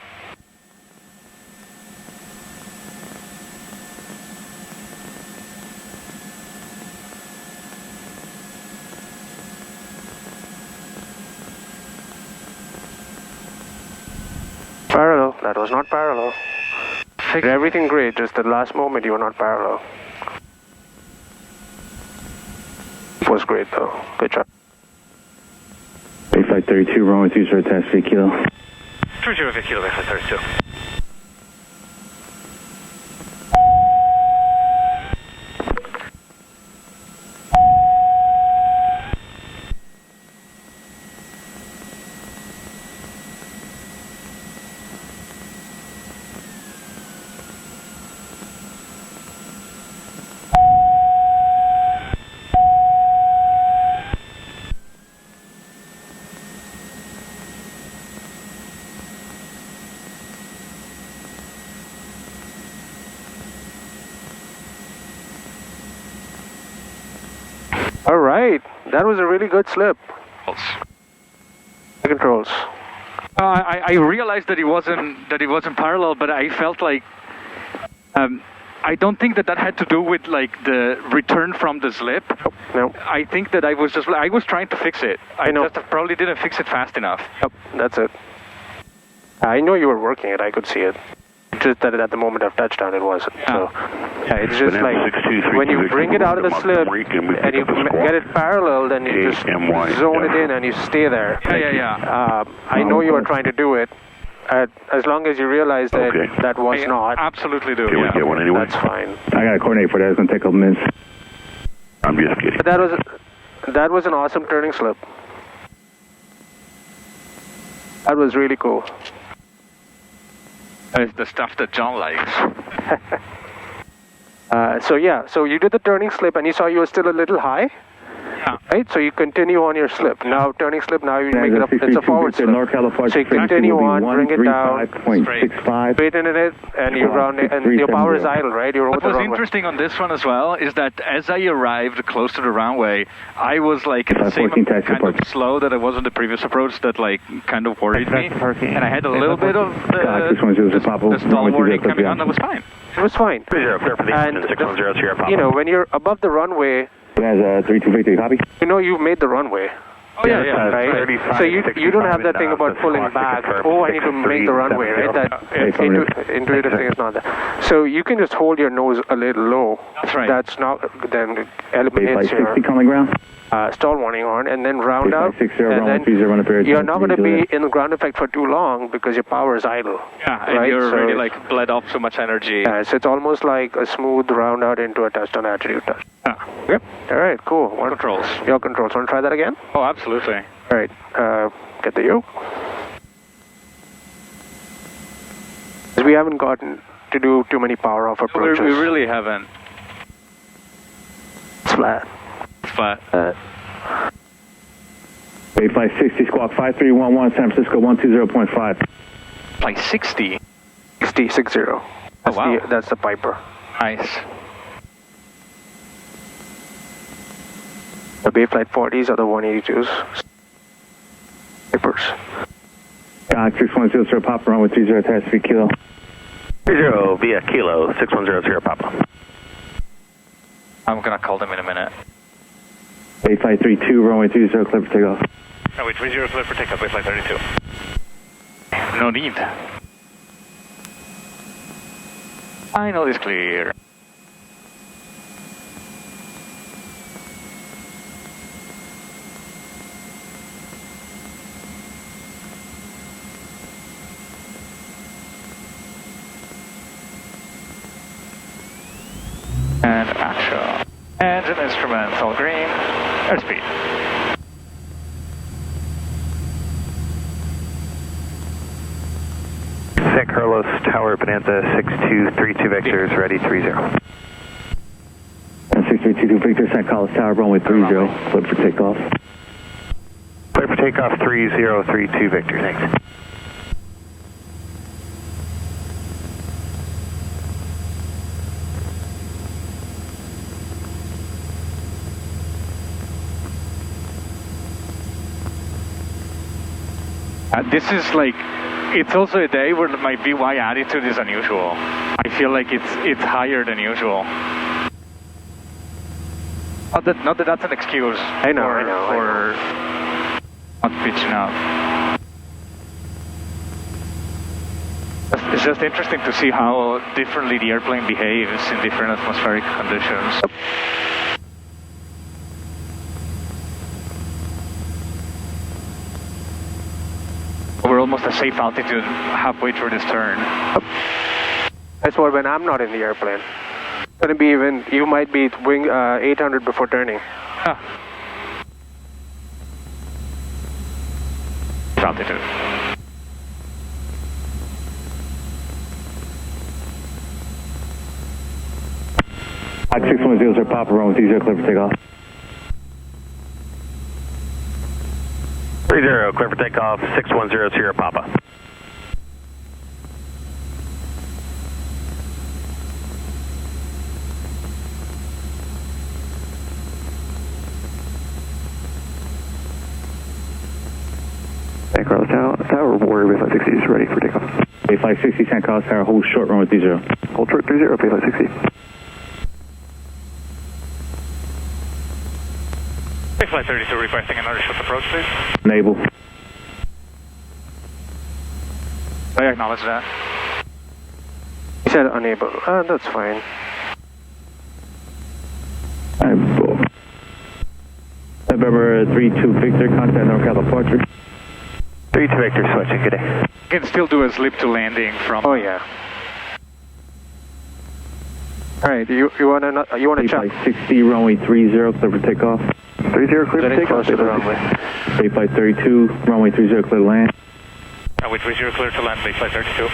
Parallel. That was not parallel. Did everything great, just the last moment you were not parallel. It was great though. Good job. 8532, runway 20, attached 3 kilo. 30 kilo, 8532. All right, that was a really good slip. Controls. I realized that it wasn't parallel, but I felt like I don't think that had to do with like the return from the slip. No. I think that I was trying to fix it. I just probably didn't fix it fast enough. Yep, that's it. I know you were working it. I could see it. Just that at the moment of touchdown, it wasn't. So, yeah, it's just like when you bring it out of the slip and you get it parallel, then you just zone it in and you stay there. Yeah. I know you were trying to do it. As long as you realize that that was not. Absolutely do. Can we get one anyway? That's fine. I got to coordinate for that. It's going to take a couple minutes. I'm just kidding. But that was an awesome turning slip. That was really cool. It's the stuff that John likes. So you did the turning slip and you saw you were still a little high. Yeah. Right, so you continue on your slip. Now turning slip, now you make it up, it's a forward slip. NorCal, so you continue on, bring it down, straighten it, and you round it, and your power is idle, right? You're over the runway. What was interesting on this one as well is that as I arrived close to the runway, I was like in the same kind of slow that I was on the previous approach that like kind of worried me. And I had a little bit of the stall warning coming on, that was fine. It was fine. And when you're above the runway, has 3253, copy. You know you've made the runway. Oh yeah, right? So you don't have that thing about pulling back. Oh, I need to make the runway, right? That intuitive thing is not there. So you can just hold your nose a little low. That's right. That's not then eliminates your stall warning horn, and then round out. And then you're not going to be in the ground effect for too long because your power is idle. Yeah, and you're already like bled off so much energy. Yeah, so it's almost like a smooth round out into a touchdown attitude touch. Yep. All right, cool. Controls. Your controls. Want to try that again? Oh, absolutely. All right. Get the yoke. We haven't gotten to do too many power off approaches. We really haven't. It's flat. Flat. 8560, squawk 5311, San Francisco 120.5. 560? 60. Oh, wow. That's the Piper. Nice. The Bay Flight 40s are the 182s. Pipers. 6100, Papa, runway 30, attached 3 kilo. 30 via kilo, 6100, Papa. I'm going to call them in a minute. 8532, runway 30, clear for takeoff. Runway 30, clear for takeoff, Flight 32. No need. Final is clear. And action. Engine instruments all green. Airspeed. San Carlos Tower, Bonanza 6232 vectors, ready 30. 6322 Victor, San Carlos Tower, runway 30, clear for takeoff. Clear for takeoff 3032 Victor, thanks. This is like, it's also a day where my VY attitude is unusual. I feel like it's higher than usual. Not that that's an excuse. I know. For not pitching up. It's just interesting to see how differently the airplane behaves in different atmospheric conditions. We're almost at safe altitude halfway through this turn. That's what when I'm not in the airplane. It's going to be even, you might be wing 800 before turning. Altitude. Hot 610, sir, Papa, runway 30, clear for takeoff. 30, clear for takeoff, 610 Sierra Papa. San Carlos Tower, Warrior, Bay 560 is ready for takeoff. Bay 560, San Carlos Tower, hold short, runway 30. Hold short 30, Bay 560. Bay Flight 32 requesting another short approach, please. Enable. I acknowledge that. He said unable. That's fine. November 32 Victor, contact NorCal departure. 32 Victor, switching, good day. You can still do a slip to landing from... Oh yeah. Alright, you wanna check? 60, runway 30, clear for takeoff. 30, clear for Getting takeoff. close to the runway. Bay 532, runway 30, clear to land. Runway 30 clear to land, Bay Flight 32.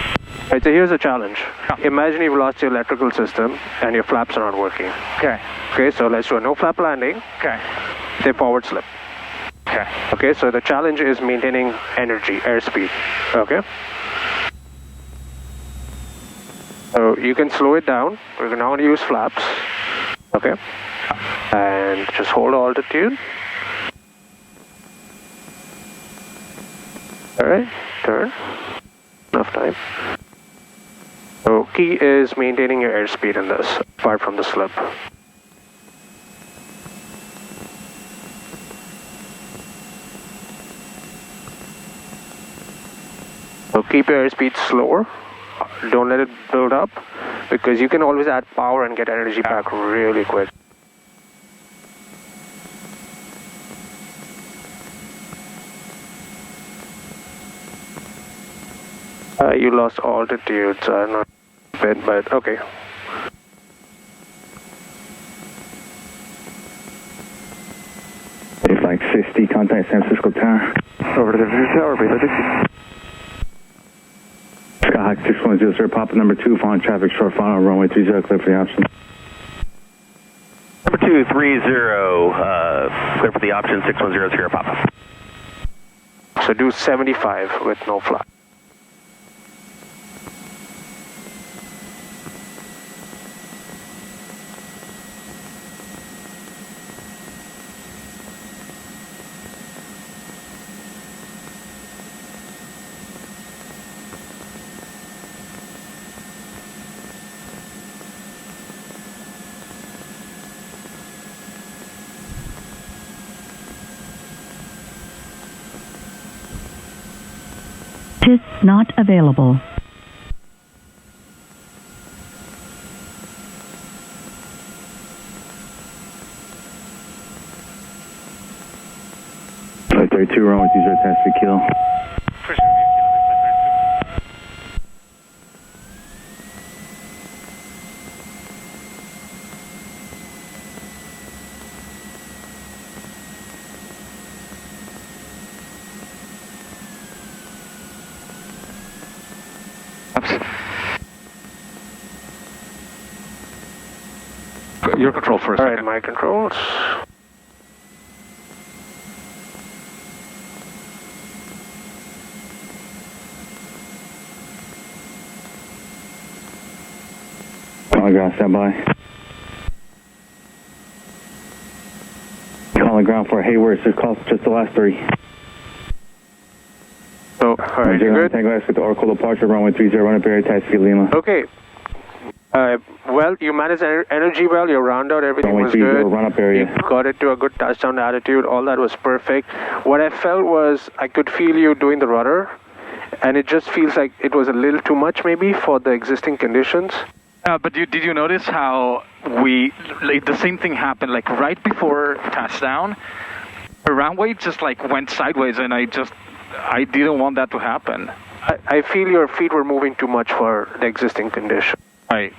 Alright, so here's a challenge. Imagine you've lost your electrical system and your flaps are not working. Okay. Okay, so let's do a no flap landing. Okay. Say forward slip. Okay. Okay, so the challenge is maintaining energy, airspeed. Okay? So you can slow it down. We're now going to use flaps. Okay? And just hold altitude. Alright, turn. Enough time. So key is maintaining your airspeed in this, apart from the slip. So keep your airspeed slower. Don't let it build up, because you can always add power and get energy back really quick. You lost altitude, so I'm not a bit, but okay. Bay 560, contact San Francisco Tower. Over to the tower, Bay 560. Skyhawk 610, sir, Papa number 2, following traffic, short final, runway 30, clear for the option. Number 230, clear for the option, 610 Sierra Papa. So do 75 with no flap. PIS not available. Flight 32, runway 30, test for kill. Your control for a second. Alright, my controls. Calling ground, stand by. Calling ground for Hayward, just the last 3. So, alright, you good? Tango S with the Oracle departure, runway 30, run up area, taxi Lima. Okay. Well, you managed energy well, you round out, everything was good. Run up area. You got it to a good touchdown attitude, all that was perfect. What I felt was I could feel you doing the rudder, and it just feels like it was a little too much maybe for the existing conditions. But did you notice how the same thing happened, like right before touchdown? The runway just like went sideways, and I didn't want that to happen. I feel your feet were moving too much for the existing condition. Right.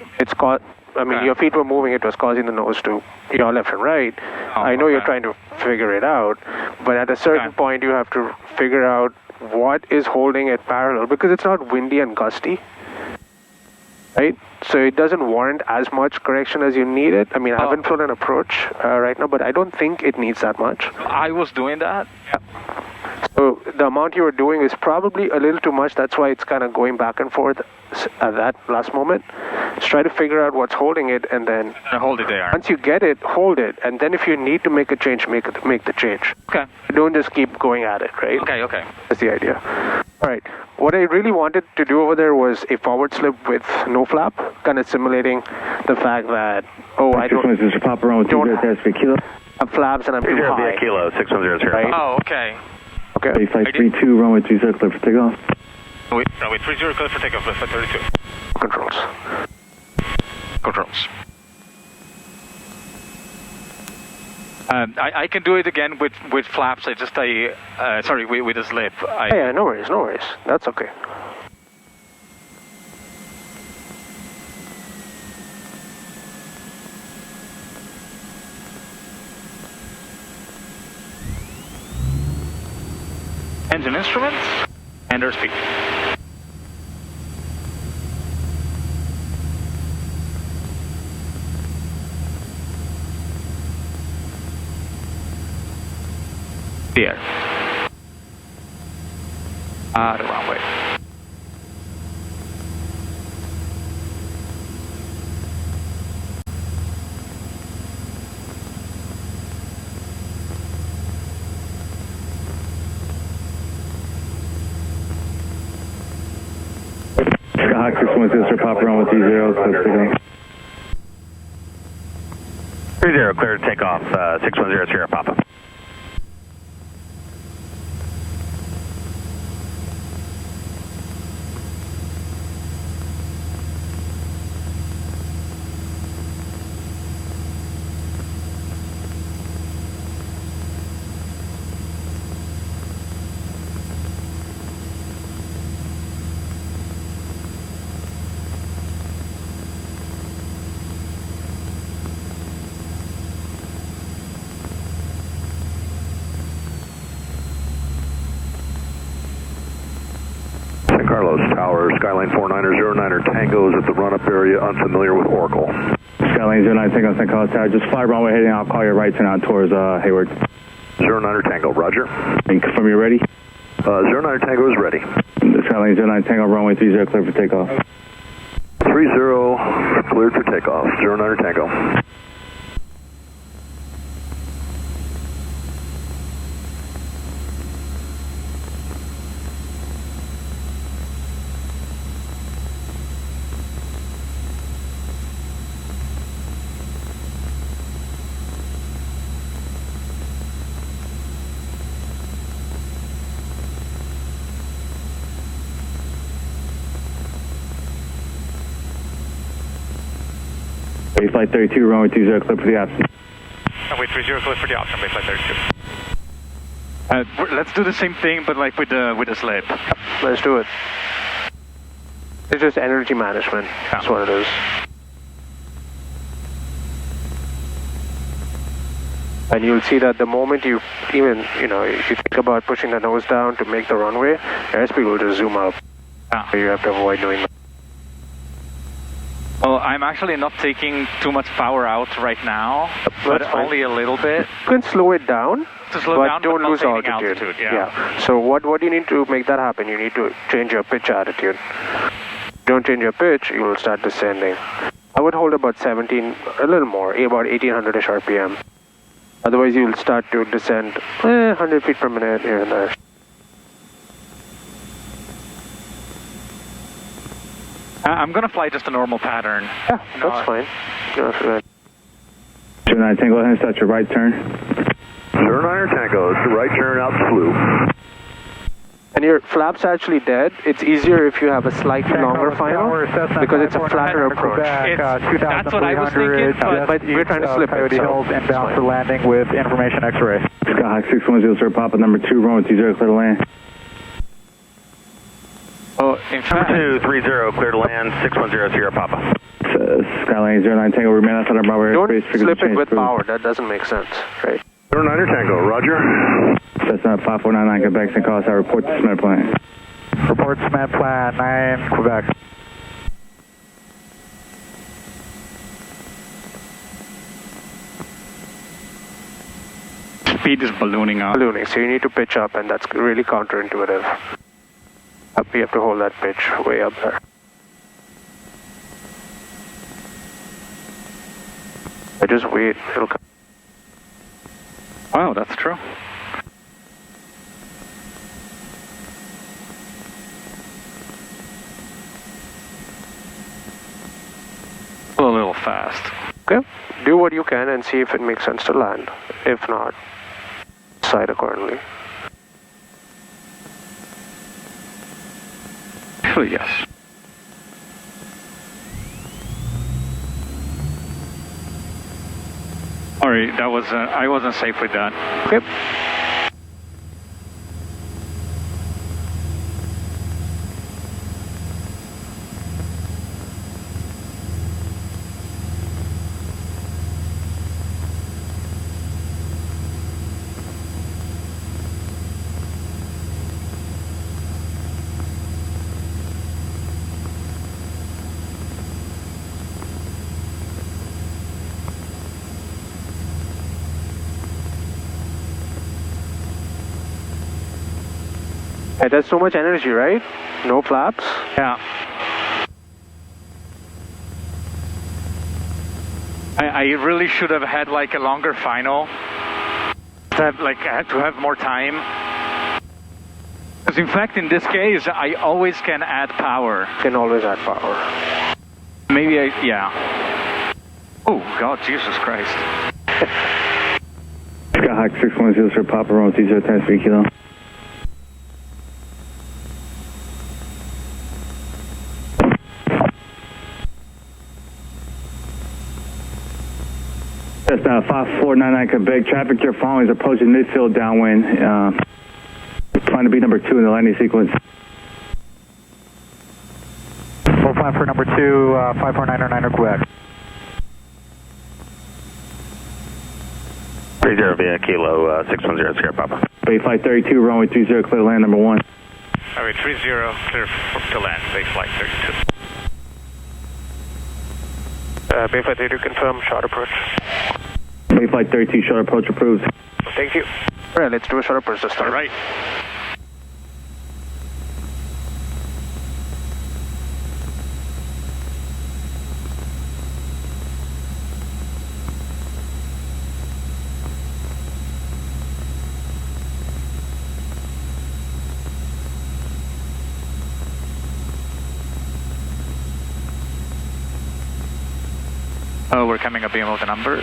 Your feet were moving, it was causing the nose to yaw left and right. I know you're trying to figure it out, but at a certain point you have to figure out what is holding it parallel, because it's not windy and gusty, right? So it doesn't warrant as much correction as you need it. I mean, I haven't flown an approach right now, but I don't think it needs that much. I was doing that. Yeah. So the amount you were doing is probably a little too much. That's why it's kind of going back and forth at that last moment. Just try to figure out what's holding it, and then hold it there. Once you get it, hold it, and then if you need to make a change, make the change. Okay. Don't just keep going at it, right? Okay. That's the idea. All right. What I really wanted to do over there was a forward slip with no flap, kind of simulating the fact that I don't have flaps and I'm too high. Kilo 610. Right? Oh, okay. Okay. Flight 32, runway 30, clear for takeoff. Runway 30, clear for takeoff, flight 32. Controls. I can do it again with flaps. With a slip. Yeah, no worries. That's okay. Engine instruments and airspeed. There. The runway. Hawk 610, Papa runway 30, clear to 30, clear to take off, 610, Sierra Papa. Carlos Tower, Skyline 4909er Tango is at the run-up area, unfamiliar with Oracle. Skyline 09 Tango, St. Carlos Tower, just fly runway heading, I'll call you right turn out towards Hayward. 09er Tango, roger. And confirm you're ready? 09er Tango is ready. Skyline 09 Tango, runway 30, clear for takeoff. 30, cleared for takeoff, 09er Tango. Flight 32, runway 20, clear for the option. Runway 30, clear for the option, flight 32. Let's do the same thing, but like with the slip. Let's do it. It's just energy management. That's what it is. And you'll see that the moment you if you think about pushing the nose down to make the runway, airspeed will just zoom up. So you have to avoid doing that. Well, I'm actually not taking too much power out right now, but only a little bit. You can slow it down, but don't lose altitude. Yeah. So what do you need to make that happen? You need to change your pitch attitude. Don't change your pitch, you will start descending. I would hold about 17, a little more, about 1800-ish RPM. Otherwise, you'll start to descend 100 feet per minute here and there. I'm going to fly just a normal pattern. Yeah, that's fine. 09 Tango, ahead and start your right turn. 09 Tango, it's the right turn out to blue. And your flap's actually dead. It's easier if you have a slightly longer final because it's a flatter approach. That's what I was thinking, but we're trying to slip it. Hills inbound for landing with information X-ray. Skyhawk 610, Sir Papa, number 2, runway 30, clear to land. Oh, in fact, number 230, clear to land, 610, Sierra Papa. Skyline 09 Tango, remain outside our Bravo airspace. Don't slip it with power. That doesn't make sense, right? 09 Tango, roger. Cessna 5499, Quebec, St. Carlos, I report to Smith Plan. Report Smith Plan, 9, Quebec. speed is ballooning up. Ballooning, so you need to pitch up, and that's really counterintuitive. You have to hold that pitch way up there. I just wait, it'll come. Wow, that's true. A little fast. Okay, do what you can and see if it makes sense to land. If not, decide accordingly. Actually, yes. Alright, that was I wasn't safe with that. Okay. There's so much energy, right? No flaps? Yeah. I really should have had like a longer final. I had to have more time. Because in fact, in this case, I always can add power. Can always add power. Maybe yeah. Oh, God, Jesus Christ. Skyhawk 610, Sir Papa, Rome 30 3 kilo. That's 5499 Quebec. Traffic you're following is approaching midfield downwind. Plan to be number 2 in the landing sequence. Full plan for number 2, 5499 Quebec. 30 via Kilo 610 Sierra Papa. Bayflight 32, runway 30, clear to land number 1. Alright, 30, clear to land, Bayflight 32. Bayflight 32, confirm, short approach. Bayflight 32, short approach approved. Thank you. Alright, let's do a short approach this time. Alright. Oh, we're coming up in with a number.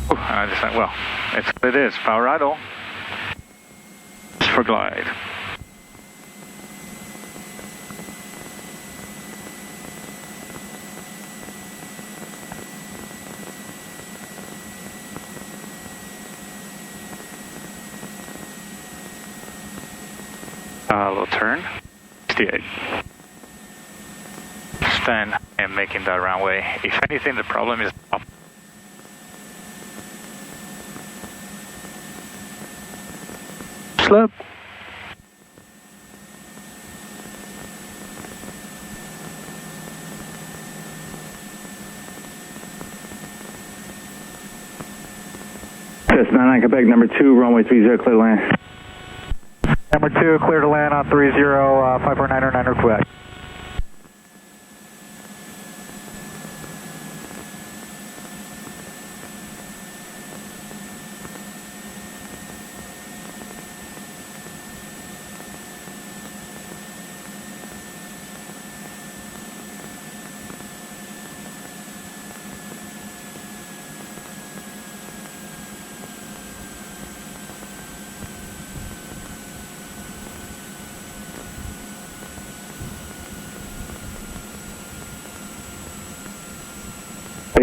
Oh, I just well, it's what it is. Power idle. For glide. Little turn. 68. Stand and making that runway. If anything, the problem is up. Slip. 99 Quebec, number 2, runway 30, clear to land. Number 2, clear to land on 30, 549er Quebec.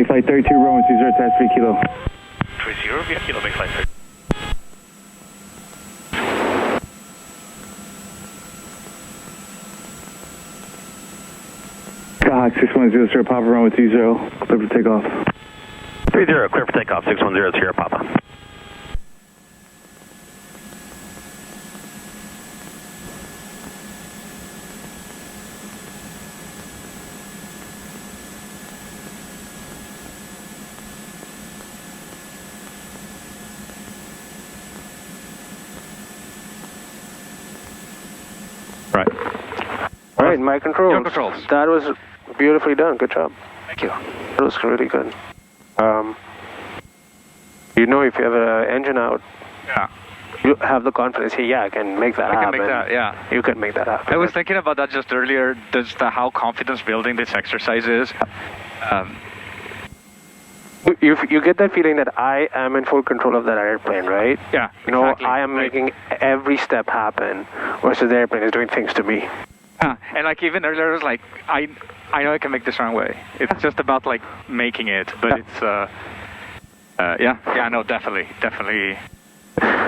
Flight 32, runway 30, tax 3 kilo. 30, via kilo, base flight 30. Skyhawk 6100, Papa, runway 30, clear for takeoff. 30, clear for takeoff, 610, Sierra Papa. Right, my controls. Your controls. That was beautifully done. Good job. Thank you. That was really good. You know, if you have an engine out, Yeah. you have the confidence. Hey, yeah, I can make that happen. I can make that, yeah. You can make that happen. I was thinking about that just earlier, just how confidence building this exercise is. You get that feeling that I am in full control of that airplane, right? Yeah, You know, exactly. I am making every step happen, versus the airplane is doing things to me. And like even earlier, I was like, I know I can make this runway. It's just about like making it, but it's no, definitely.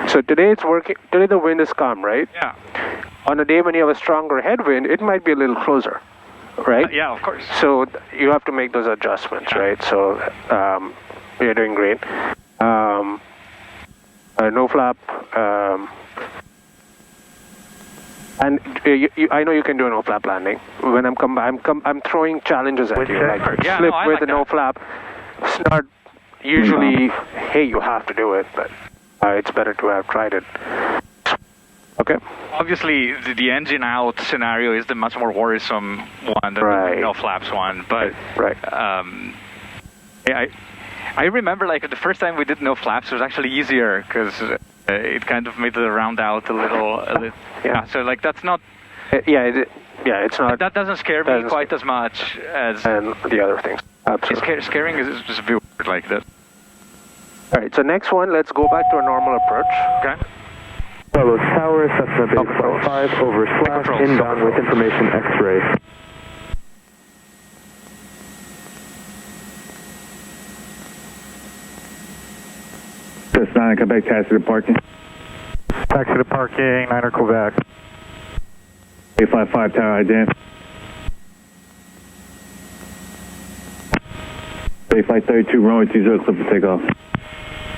So today it's working. Today the wind is calm, right? Yeah. On a day when you have a stronger headwind, it might be a little closer, right? Yeah, of course. So you have to make those adjustments, right? So you're doing great. No flap. And I know you can do a no flap landing. When I'm throwing challenges at you, like slip with a no flap. It's not usually, hey, you have to do it, but it's better to have tried it. Okay. Obviously, the engine out scenario is the much more worrisome one than the no flaps one. But I remember like the first time we did no flaps was actually easier because it kind of made the round out a little. Yeah. So like that's not. It's not. That doesn't scare me quite as much as and the other things. Absolutely. Scaring is just a bit weird like this. All right. So next one, let's go back to a normal approach. Okay. Fellow Tower, Cessna Base Flight 5, over slash, inbound with information X-ray. Just 9 Quebec, taxi to parking. Taxi to parking, 9er Quebec. 855 Tower ident. Bay Flight 32, runway 20, clear for takeoff.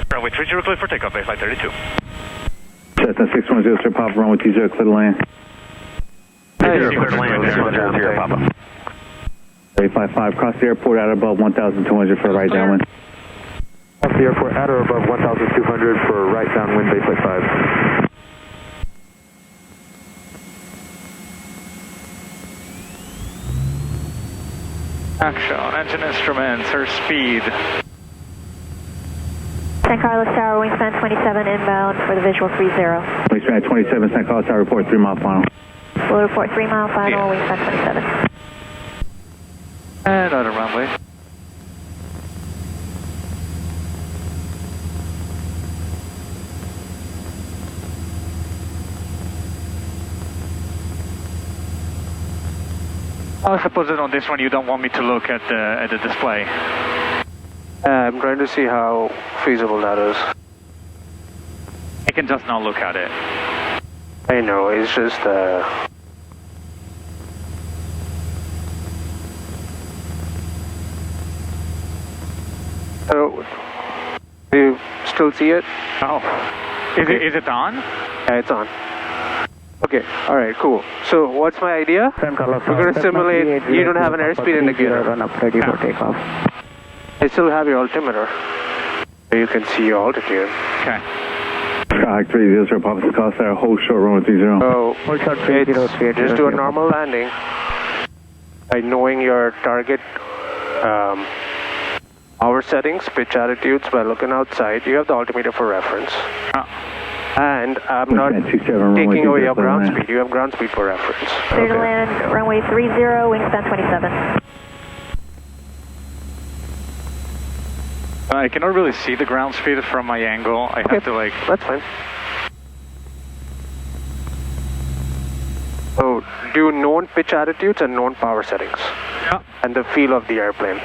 Runway 30, clear for takeoff, Bay Flight 32. Cessna 610, Sir Papa, runway 20, clear to land. Clear to land, 610, Sierra Papa. 855, cross the airport at above 1,200 for a right downwind. Off the airport at or above 1,200 for right downwind, Bay Flight 5. Action, engine instruments, her speed. San Carlos Tower, wingspan 27 inbound for the visual 30. Wingspan 27, San Carlos Tower, report 3 mile final. We'll report 3 mile final, wingspan 27. And on a runway. I suppose that on this one you don't want me to look at the display. I'm trying to see how feasible that is. I can just not look at it. I know, it's just So, do you still see it? Oh. Is it on? Yeah, it's on. Okay, alright, cool. So, what's my idea? We're going to simulate you don't have an airspeed indicator. Run up 30 for takeoff. I still have your altimeter. You can see your altitude. Okay. Skyhawk 300, Papa Coast Tower, hold short, runway 30. So, just do a normal landing by knowing your target hour settings, pitch attitudes by looking outside. You have the altimeter for reference. And I'm not taking away your ground speed. You have ground speed for reference. Clear to land, runway 30, wingspan 27. I cannot really see the ground speed from my angle. I have to like... That's fine. So, do known pitch attitudes and known power settings. Yeah. And the feel of the airplane.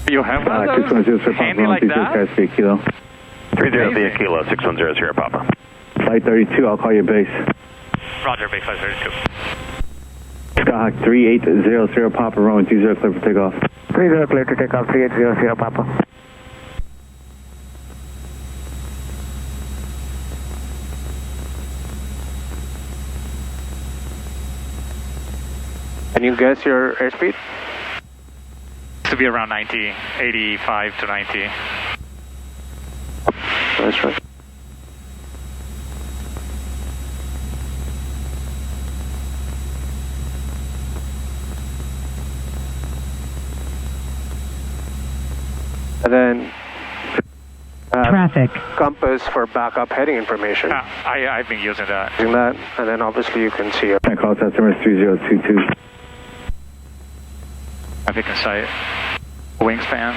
You have one of those? Handy like that? 30 via Kilo, 6100 Papa. Flight 32, I'll call you base. Roger, base flight 32. Skyhawk 3800 Papa, runway 20, clear for takeoff. 30 clear to take off, 3800 Papa. Can you guess your airspeed? To be around 90, 85 to 90. That's right. And then traffic compass for backup heading information. I've been using that. Using that, and then obviously you can see it. Call customer 3022. Traffic in sight. Wingspan.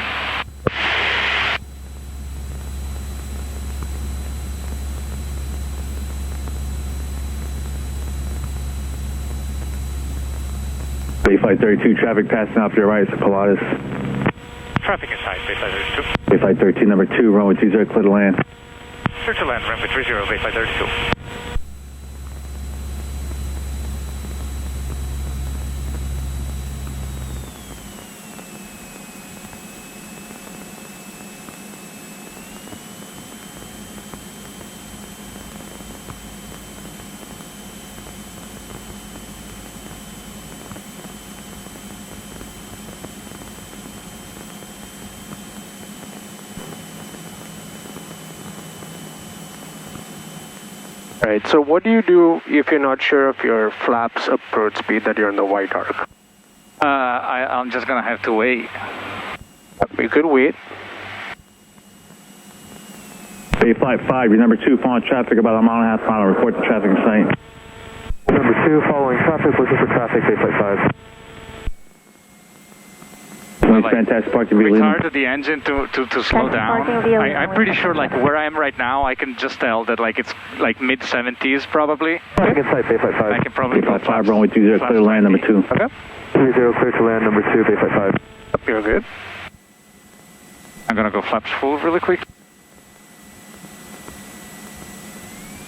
Bay Flight 32, traffic passing off your right, it's Pilatus. Traffic in sight, base flight 32. Bay Flight 32, number 2, runway 20, clear to land. Clear to land, runway 30, base flight 32. Right, so what do you do if you're not sure of your flaps approach speed that you're in the white arc? I'm just gonna have to wait. We could wait. Bay Flight 5, your number 2, following traffic about a mile and a half mile. Report the traffic in sight. Number 2, following traffic, looking for traffic, Bay Flight 5. Like, fantastic park to be retarded the engine to slow down. I'm pretty sure like where I am right now, I can just tell that like it's like mid 70s probably. Traffic in sight, Bay Flight 5. I can probably go 5, runway 20, clear to land, number 2. Okay. 30, clear to land, number 2, Bay Flight 5. You're good. I'm gonna go flaps full really quick.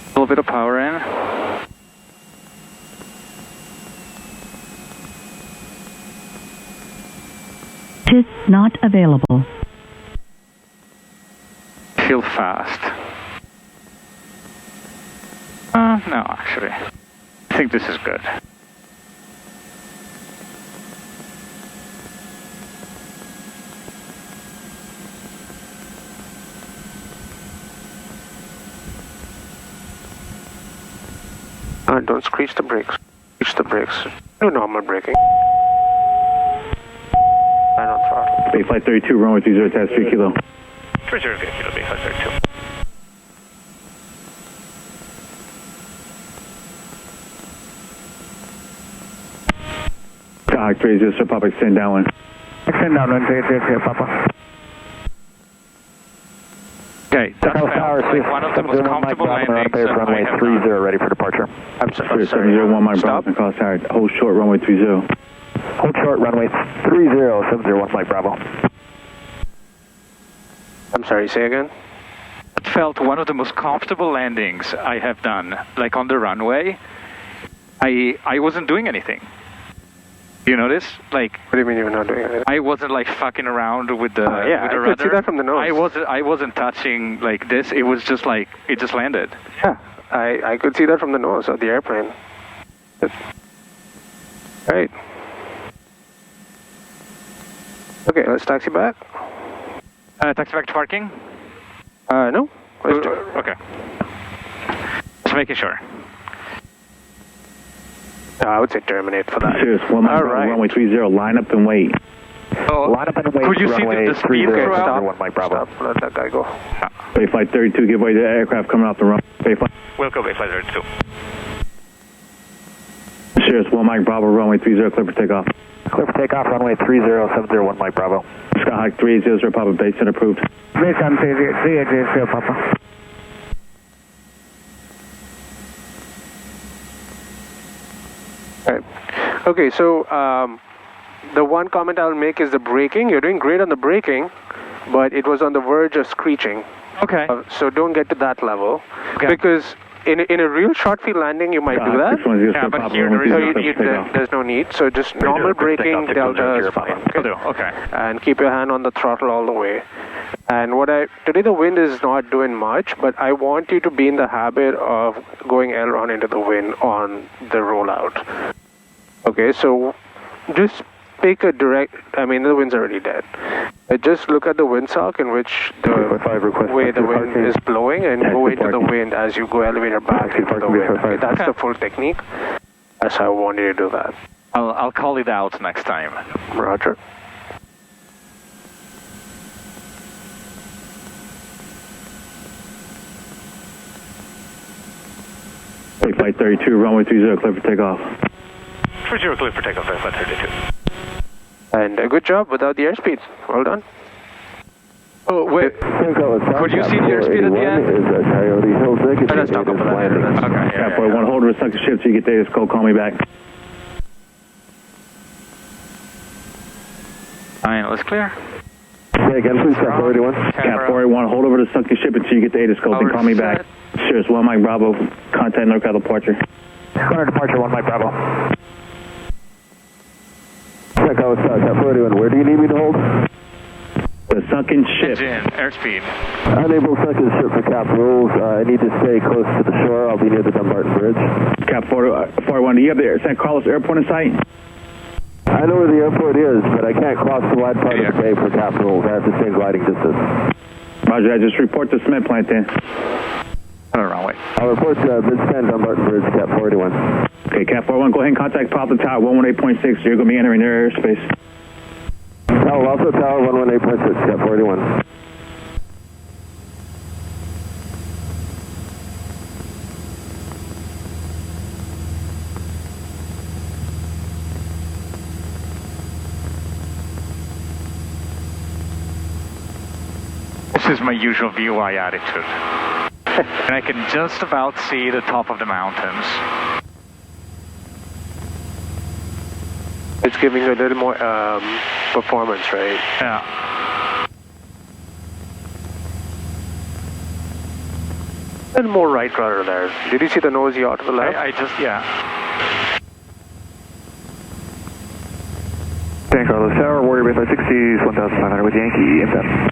A little bit of power in. Tis not available. Feel fast. No, actually. I think this is good. Don't screech the brakes. Screech the brakes. Do normal braking. And on throttle. Bay Flight 32, runway 20, test 3 kilo. 30 Kilo, Bay Flight 32. Skyhawk 30, Sir Papa, extend downwind. Extend downwind, 30, Papa. Okay, that felt like one of the most comfortable landings I have 30, done. ready for departure. I'm sorry. 701 Mike Stop. Bravo, cross tower, hold short, runway 30. Hold short, runway 30, 701 Mike Bravo. I'm sorry, say again? It felt one of the most comfortable landings I have done, like on the runway. I wasn't doing anything. You notice? Like, what do you mean you're not doing it? I wasn't like fucking around with the with the I rudder. could see that from the nose. I wasn't touching like this. It was just like it just landed. Yeah, I could see that from the nose of the airplane. Right. Okay, let's taxi back. Taxi back to parking? No. Okay. Just making sure. I would say terminate for that. Cheers. All right. Runway 30, line up and wait. Oh, line up and wait. Could you see the speed throughout? Stop, Mike Bravo. Stop, let that guy go. Bay Flight 32, give way to the aircraft coming off the runway. Bay Flight. Welcome, Bay Flight 32. Cheers. 1 Mike Bravo, runway 30, clear for takeoff. Clear for takeoff, runway 3071 Mike Bravo. Skyhawk 380, Papa, base and approved. Base on 380, Papa. Right. Okay, so the one comment I'll make is the braking. You're doing great on the braking, but it was on the verge of screeching. Okay. So don't get to that level. Okay. Because in a real short field landing, you might do that. Yeah, but here there's no need. So just normal braking, delta is fine. Okay. And keep your hand on the throttle all the way. And today the wind is not doing much, but I want you to be in the habit of going aileron into the wind on the rollout. Okay, so just pick a direct, the wind's already dead. Just look at the windsock in which the way the wind is blowing and go into the wind as you go elevator back into the wind. Okay, that's the full technique. That's how I want you to do that. I'll call it out next time. Roger. Bay Flight 32, runway 30, clear for takeoff. 30, clear for takeoff, Bay Flight 32. And a good job without the airspeed. Well done. Oh, wait. Could you see the airspeed at the end? Let's talk about that. Okay. Yeah, boy, one hold resuck the ship so you get data scope, call me back. Alright, let's clear. Say again, please, Cap 41. Cap 41, hold over to suck the ship until you get data scope, then call me back. Cheers, 1 Mike Bravo, contact NorCal departure. Corner departure, 1 Mike Bravo. Check out Cap 41, where do you need me to hold? The sunken ship. Engine, airspeed. Unable to sunken ship for cap rules. I need to stay close to the shore. I'll be near the Dumbarton Bridge. Cap 41, do you have the San Carlos Airport in sight? I know where the airport is, but I can't cross the wide part of the bay for cap rules. I have to stay gliding distance. Roger, I just report the cement plant then. Wrong way. I'll report Bridge 10, Dumbarton Bridge, Cap 41. Okay, Cap 41, go ahead and contact Papa Tower 118.6. You're going to be entering their airspace. Tower Alpha Tower 118.6, Cap 41. This is my usual VUI attitude. And I can just about see the top of the mountains. It's giving you a little more performance, right? Yeah. A little more right rudder there. Did you see the nose yaw to the left? Yeah. San Carlos Tower, Warrior Bay Flight 60s, 1,500 with Yankee, inbound.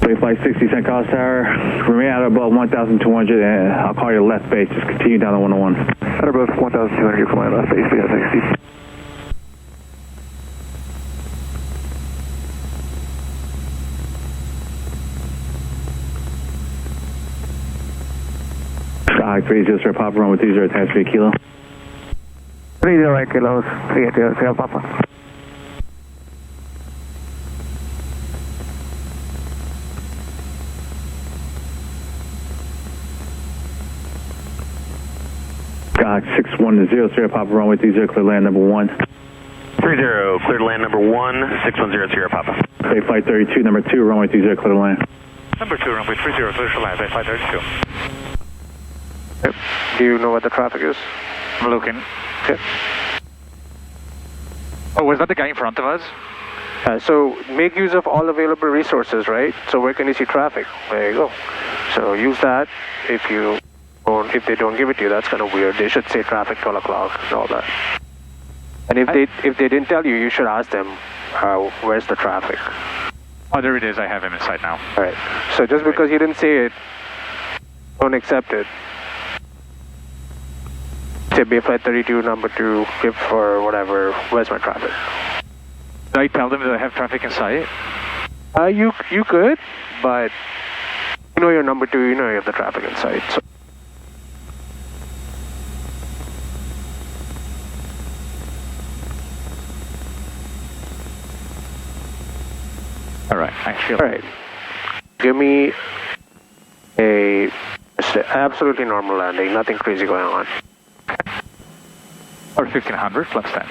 Bay Flight 60, San Carlos Tower, remain out above 1,200, and I'll call you left base, just continue down the 101. Out above 1,200, you're flying left base, we got 60. Skyhawk 30, Papa, run with 30, attach 3 kilo. 30 kilos, 380, Papa. Skyhawk 6100, Sierra Papa, runway 30, clear land number 1. 30, cleared land number 1, 610, Sierra Papa. Bay Flight 32, number 2, runway 30, clear land. Number 2, runway 30, clear for land, Bay Flight 32. Yep. Do you know what the traffic is? I'm looking. Okay. Oh, was that the guy in front of us? So make use of all available resources, right? So where can you see traffic? There you go. So use that. If they don't give it to you, that's kind of weird. They should say traffic 12 o'clock and all that. And if they didn't tell you, you should ask them, where's the traffic? Oh, there it is. I have him in sight now. All right. So just because he didn't say it, don't accept it. Say Bay Flight 32, number 2, give for whatever, where's my traffic? Do I tell them that I have traffic in sight? You could, but you know you're number 2, you know you have the traffic in sight. So. All right, actually. All right. Give me a absolutely normal landing, nothing crazy going on. Or 1500 plus 10.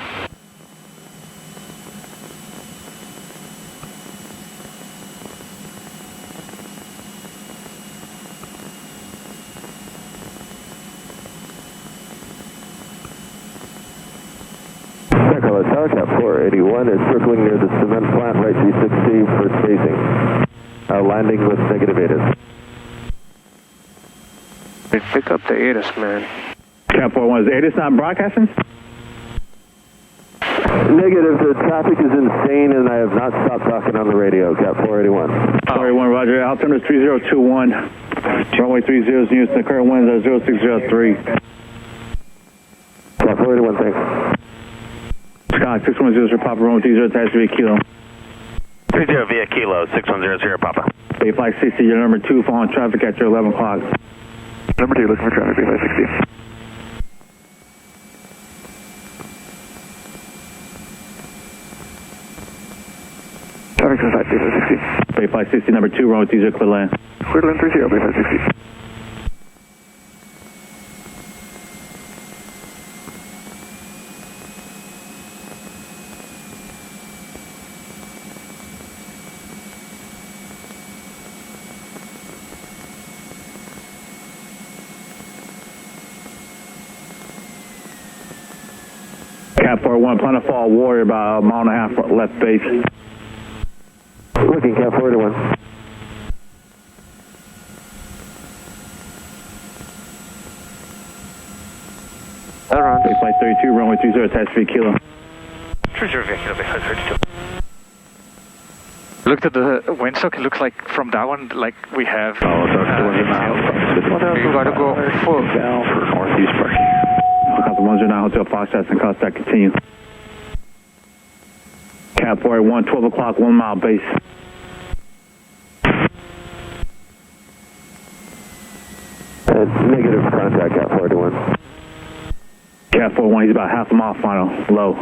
Tower Cap 481 is circling near the cement plant, right 360 for spacing. Landing with negative ATIS. Pick up the ATIS, man. Cap 401, is ATIS not broadcasting? Negative, the traffic is insane and I have not stopped talking on the radio. Cap 481. 481, roger. Altimeter is 3021. Runway 30 is used. The current winds are 0603. Cap 481, thanks. Scott, 6100 Papa, runway 30 attached to via Kilo. 30 via Kilo, 6100 Papa. Bay Flight 60, your number 2, following traffic at your 11 o'clock. Number 2, looking for traffic, Bay Flight 60. Traffic inside, Bay Flight 60. Bay Flight 60, number 2, runway 30, clear land. Clear land 30, Bay Flight 60. Cap 401, plan to fall Warrior about a mile and a half left base. Looking, Cap 481. Bay Flight 32, runway 30, attached to Kilo. 30 via Kilo, Bay Flight 32. Looked at the windsock, it looks like from that one, like we have... You gotta go full. Down for northeast parking. Copy 109 Hotel Foxtrot and contact continue. Cap 481, 12 o'clock, 1 mile base. Negative contact, Cap 481. Cap 481, he's about half a mile final, low.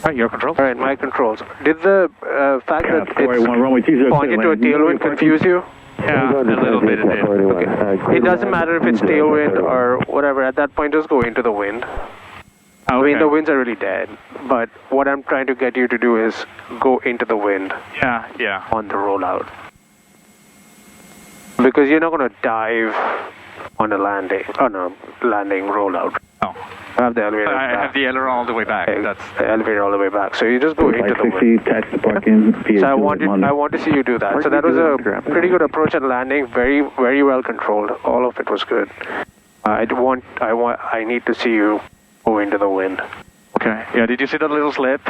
All right, your controls. All right, my controls. Did the fact Cap that 481, runway 30 pointing to a tailwind confuse you? Yeah, a little bit it did. Okay. It doesn't matter if it's tailwind or whatever. At that point, just go into the wind. I mean, the winds are really dead. But what I'm trying to get you to do is go into the wind. Yeah. On the rollout. Because you're not going to dive on a landing rollout. No. I have the elevator I have the aileron all the way back. That's the elevator all the way back. So you just go into the wind. Taxi parking. So I want to see you do that. So that was a pretty good approach at landing. Very, very well controlled. All of it was good. I need to see you go into the wind. okay. Yeah, did you see that little slip?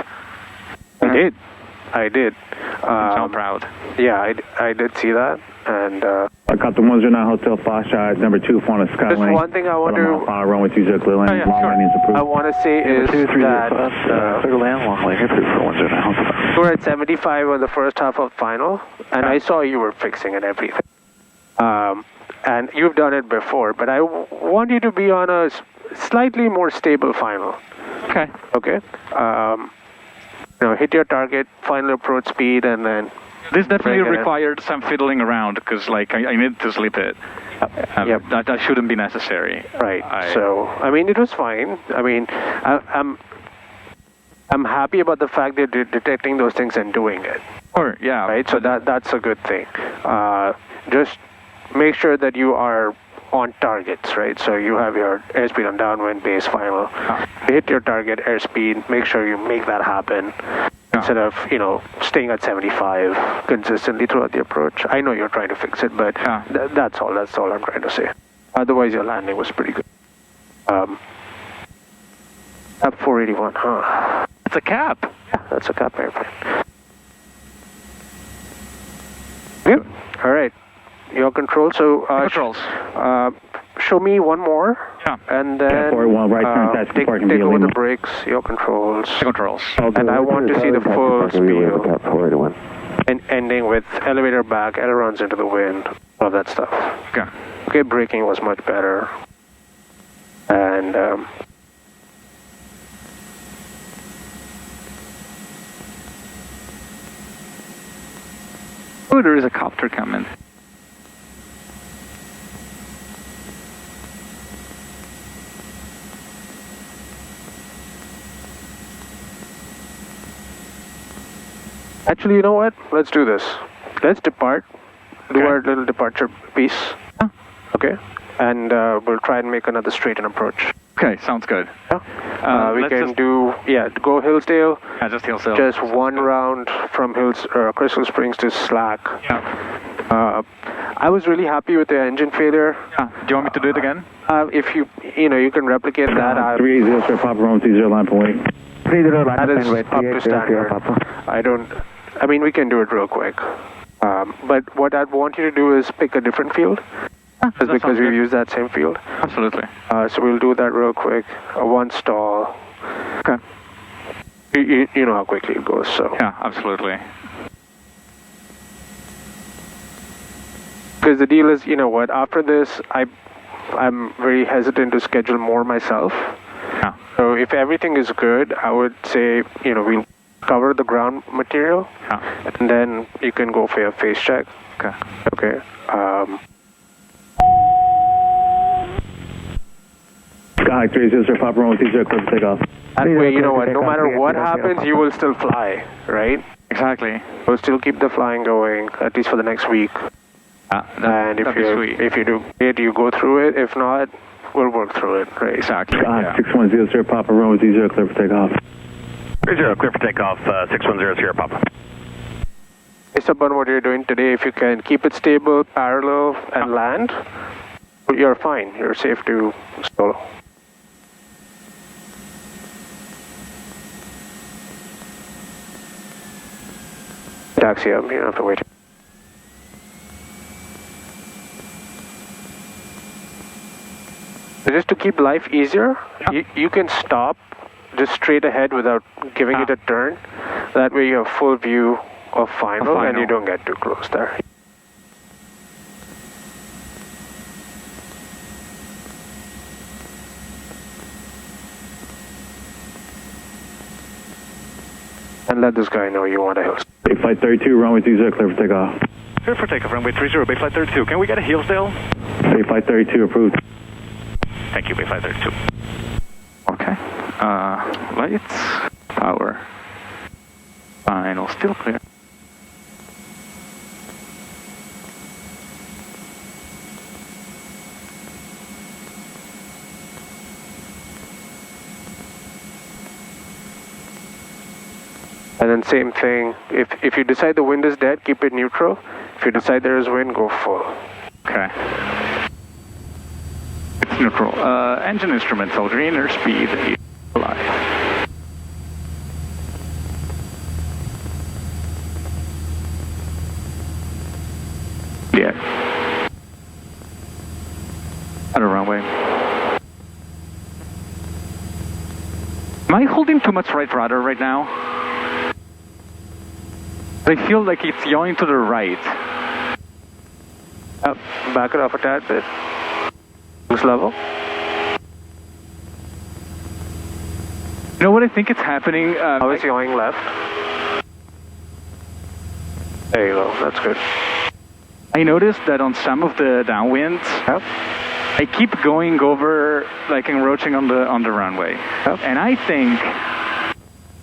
I did. I'm proud. Yeah, I did see that. And I got the 109 Hotel Foxtrot, number 2, phone Skylane. just one thing I want to... runway 30, clear land. I want to say is that... clear land, long lane, approved for 109 Hotel. You were at 75 on the first half of final, and I saw you were fixing and everything. And you've done it before, but I want you to be on a slightly more stable final. Okay. Okay? Hit your target, final approach speed, and then... This definitely required some fiddling around because, like, I need to slip it. That shouldn't be necessary. Right. So, I mean, it was fine. I mean, I'm happy about the fact that you're detecting those things and doing it. Sure. Yeah. Right. So that's a good thing. Just make sure that you are on targets, right? So you have your airspeed on downwind, base final. Hit your target airspeed. Make sure you make that happen. instead of, staying at 75 consistently throughout the approach. I know you're trying to fix it, but that's all I'm trying to say. Otherwise, your landing was pretty good. Up 481, huh? It's a cap. Yeah, that's a cap airplane. Good. All right. Your control. So controls. Show me one more. Yeah. And then 41, right turn, take over the brakes. Your controls. Controls. And I want to see the full speed. And ending with elevator back, ailerons into the wind, all of that stuff. Okay. Okay, braking was much better. And oh, there is a copter coming. Actually, you know what? Let's do this. Let's depart. Do our little departure piece. Okay. And we'll try and make another straight-in approach. Okay, sounds good. Yeah. We can go Hillsdale. Yeah, just Hillsdale. Just one round from Crystal Springs to Slack. Yeah. I was really happy with the engine failure. Yeah. Do you want me to do it again? If you can replicate that. 30 for Papa Rome, 30 line for wing. 30 that is up to standard. We can do it real quick. But what I'd want you to do is pick a different field. Just because we've used that same field. Absolutely. So we'll do that real quick. One stall. Okay. You know how quickly it goes, so. Yeah, absolutely. Because the deal is, you know what, after this, I'm very hesitant to schedule more myself. Yeah. So if everything is good, I would say, we'll cover the ground material. Yeah. And then you can go for a face check. Okay. Okay. Sky 30 for Papa Rome, 30 clear for takeoff. That way, you know what, no matter what happens, you will still fly, right? Exactly. We'll still keep the flying going, at least for the next week. And if you do it, you go through it. If not, we'll work through it, right? Exactly. 6100 Papa Rome, 30 clear for takeoff. 30 clear for takeoff, 6100 Papa. Based upon what you're doing today, if you can keep it stable, parallel, and land, you're fine. You're safe to solo. Taxi up, you don't have to wait. So just to keep life easier, you can stop just straight ahead without giving it a turn. That way you have full view of final and you don't get too close there. And let this guy know you want a Hillsdale. Big Flight 32, runway 30, clear for takeoff. Clear for takeoff, runway 30, Big Flight 32. Can we get a Hillsdale? Big Flight 32, approved. Thank you, Big Flight 32. Okay. Lights, power. Final, still clear. And then same thing, if you decide the wind is dead, keep it neutral. If you decide there is wind, go full. Okay. It's neutral. Engine instrumental, green airspeed, live. Yeah. Other runway. Am I holding too much right rudder right now? I feel like it's going to the right. Back it off a tad bit. This level. You know what I think it's happening? How is going left? There you go, that's good. I noticed that on some of the downwinds, I keep going over, like encroaching on the runway. And I think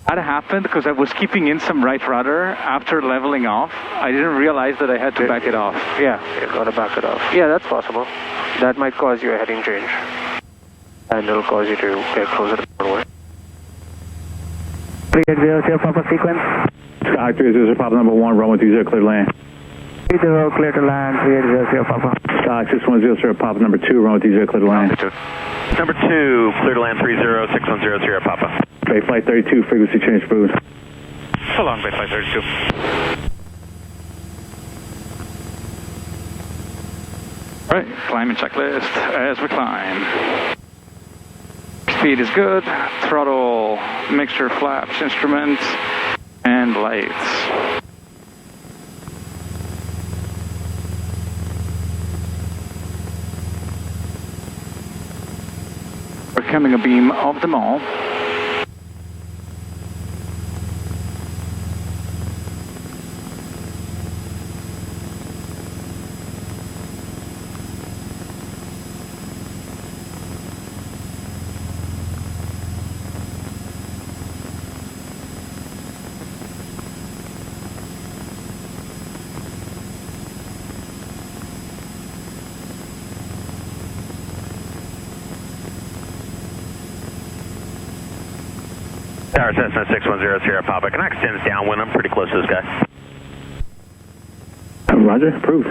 that happened because I was keeping in some right rudder after leveling off. I didn't realize that I had to back it off. Yeah, you gotta back it off. Yeah, that's possible. That might cause you a heading change. And it'll cause you to get closer to the runway. 3800 Papa sequence. Sky 300 Papa number 1, runway 30 clear to land. 30 clear to land, 3800 Papa. Sky 6100 Papa number 2, runway 30 clear to land. Number 2, clear to land 30, 6100 Papa. Bay flight 32, frequency change approved. So long, Bay flight 32. All right, climbing checklist as we climb. Speed is good, throttle, mixture, flaps, instruments, and lights. We're coming a beam of the mall. Tower Cessna 610 Sierra Papa. Can I extend downwind? I'm pretty close to this guy. Roger, approved.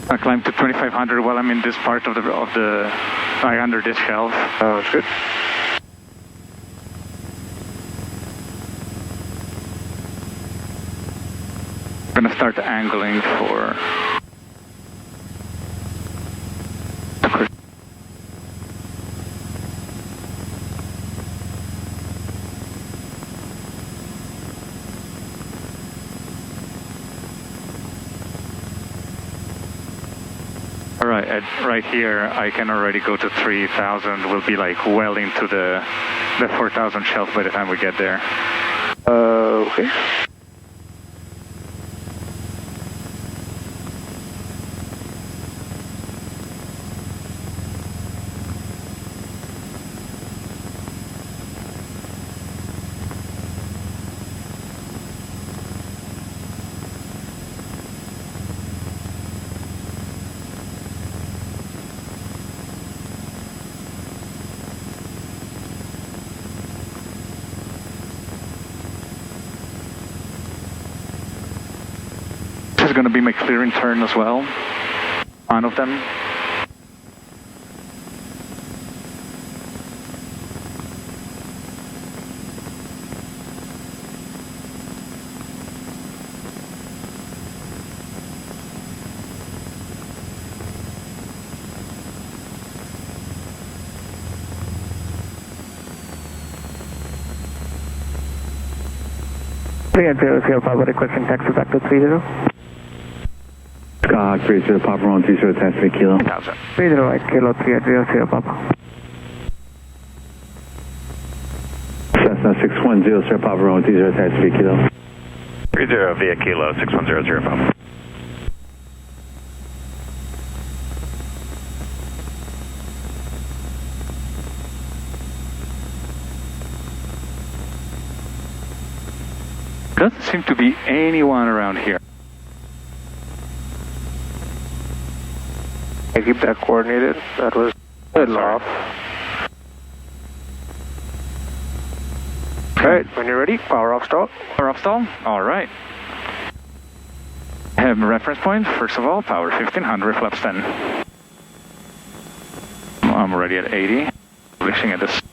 I climb to 2500 while I'm in this part of the under this shelf. Oh, that's good. I'm gonna start angling for. Right here, I can already go to 3000. We'll be like well into the 4000 shelf by the time we get there. Okay. This is going to be my clearing turn as well. One of them. Sierra Papa requesting taxi back to 30. Skyhawk 30 Papa, runway 30, taxi kilo. 30 right kilo 380 Sierra Papa. Cessna 610 Sierra Papa, runway 30, taxi kilo. 30 via kilo 610 Sierra Papa. Doesn't seem to be anyone around here. I keep that coordinated. That was a little off. Alright, when you're ready, power off stall. Power off stall? Alright. Have a reference point. First of all, power 1500, flaps 10. I'm already at 80. Wishing at this.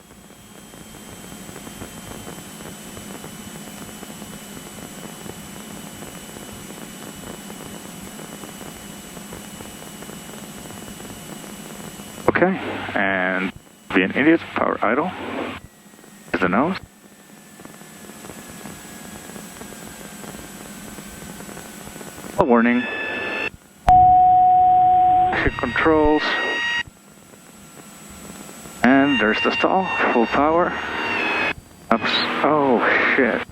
Okay, and be an idiot, power idle. Is the nose. A warning. Hit controls. And there's the stall, full power. Ups. Oh shit.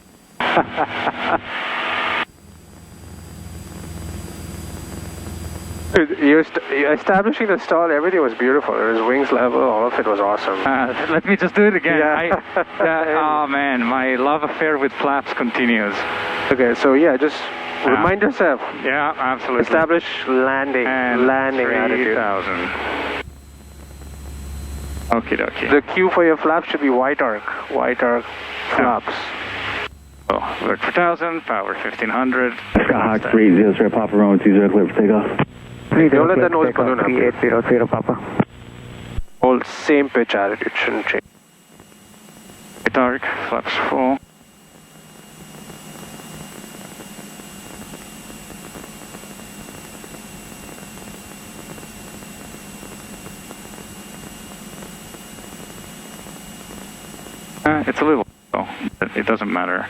Establishing the stall, everything was beautiful. It was wings level, all of it was awesome. Let me just do it again. Yeah. Oh man, my love affair with flaps continues. Okay, so yeah, just remind yourself. Yeah, absolutely. Establish landing, and landing attitude. 3,000. Okie dokie. The cue for your flaps should be white arc flaps. Oh, alert for 1,000, power 1,500. Skyhawk 300, Papa Roman 20, clear for takeoff. Don't let the nose balloon up. 3800 Papa. Hold same pitch attitude, shouldn't change. Dark, flaps full. It's a little low, but it doesn't matter.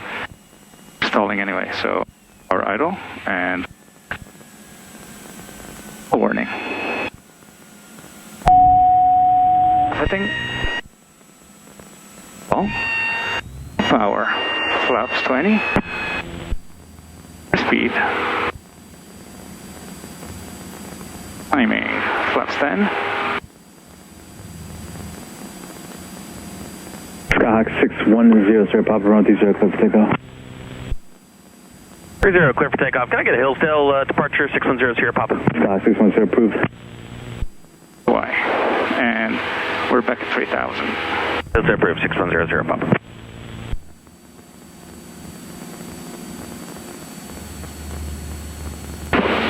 Stalling anyway, so our idle and a warning. Setting. Oh. Power. Flaps 20. Speed. Timing. Flaps 10. Skyhawk 610, sir, Papa Roman 20, clear for takeoff. 30, clear for takeoff. Can I get a Hillsdale departure 610 Sierra Papa? Skyhawk 610, approved. Y. And we're back at 3,000. Hillsdale approved 610 Sierra Papa.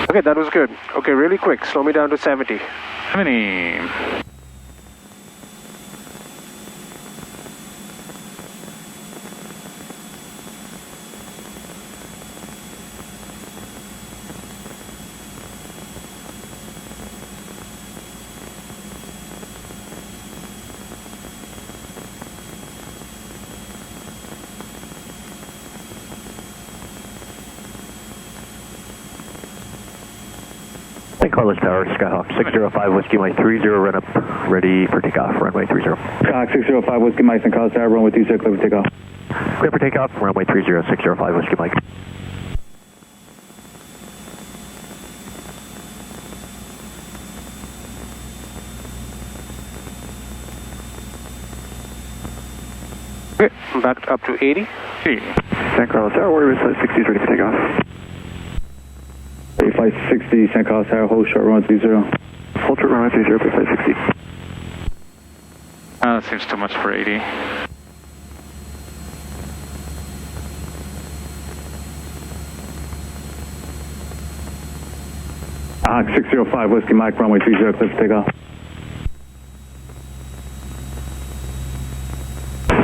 Okay, that was good. Okay, really quick, slow me down to 70. 70. Carlos Tower, Skyhawk 605 Whiskey Mike 30, run up, ready for takeoff, runway 30. Skyhawk 605 Whiskey Mike and Carlos Tower, runway 20, clear for takeoff. Clear for takeoff, runway 30, 605 Whiskey Mike. Okay, back up to 80. San Carlos Tower, order is 60 is ready for takeoff. 8560, San Carlos Tower, hold short runway 30. Hold short runway 30, 8560. That seems too much for 80. Skyhawk 605 Whiskey Mike, runway 30, clear for takeoff.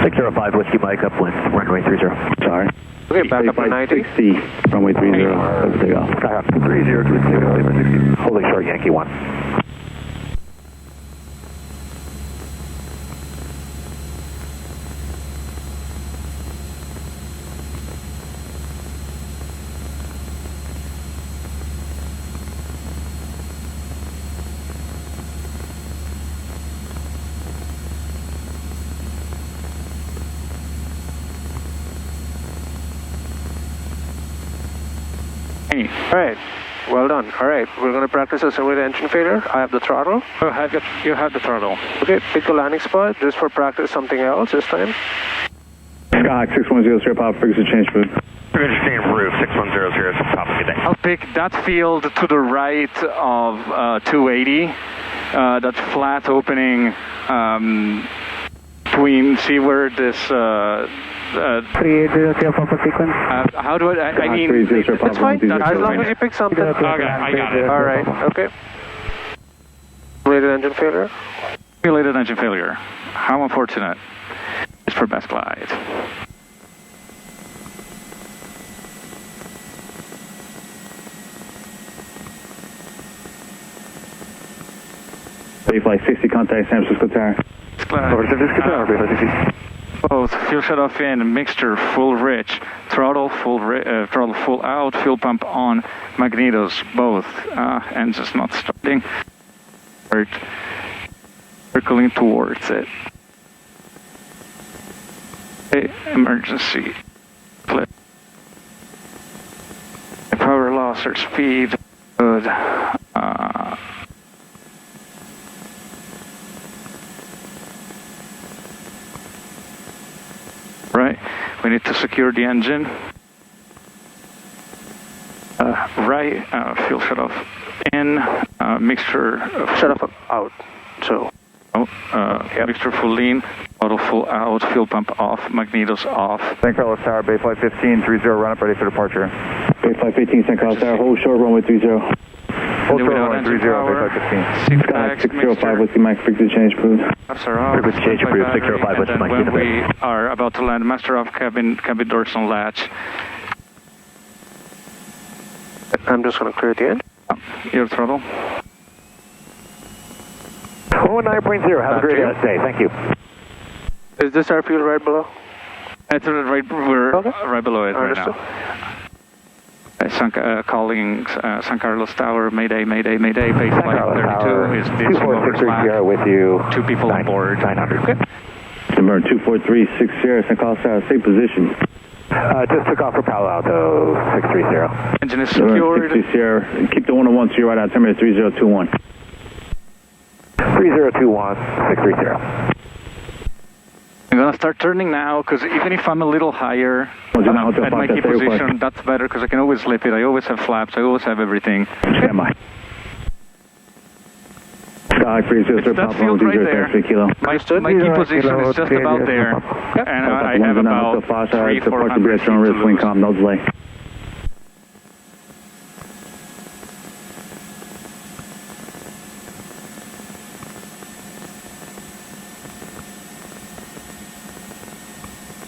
605 Whiskey Mike, upwind, runway 30. Sorry. Okay, back up to 90. 60, runway 30, clear for takeoff. Skyhawk 30, clear for takeoff, 60. Holding short, Yankee 1. Alright, well done. Alright, we're going to practice a simulated engine failure. I have the throttle. Oh, you have the throttle. Okay, pick a landing spot just for practice something else this time. Skyhawk 610, Sierra Papa, frequency change, please. Frequency change roof 610 Sierra Papa, good day. I'll pick that field to the right of 280. That flat opening between, see where this 380 Papa sequence. how do I mean, it's fine, as long as you pick something. Okay, I got it. Alright, okay. Simulated engine failure. Simulated engine failure. How unfortunate. It's for best glide. Flight 60, contact San Francisco Tower. Over San Francisco Tower, Both fuel shut off in, mixture full rich, throttle full out, fuel pump on, magnetos both, engines not starting. Circling towards it. Okay, emergency. Flip. Power loss or speed. Good. We need to secure the engine. Fuel shut off. In, mixture... shut off out, so... Mixture full lean, auto full out, fuel pump off, magnetos off. San Carlos Tower, Bay Flight 15, 30, run up, ready for departure. Bay Flight 15, San Carlos Tower, hold short runway 30. Hold short runway 30, Bay Flight 15. Sky 605, Whiskey Mike, frequency change approved. Frequency change approved, 605, Whiskey Mike. When we are about to land, master off cabin doors on latch. I'm just going to clear the end. Your throttle. 9.0, have a great day, thank you. Is this our fuel right below? It's we're right below it right now. Calling San Carlos Tower, Mayday, Mayday, Mayday, base flight 32 is this over slack. With you. 2 people on board. 900. Okay. Number 24360, San Carlos Tower, stay position. Just took off for Palo Alto, 630. Engine is secured. 630, keep the 101 to your right, altimeter 3021. 3021, 630. I'm going to start turning now, because even if I'm a little higher at my key position, that's better, because I can always slip it. I always have flaps. I always have everything. Stand by. Sky 30, that field right there. My key position is just about there. And I have about 300-400 feet to lose. No delay.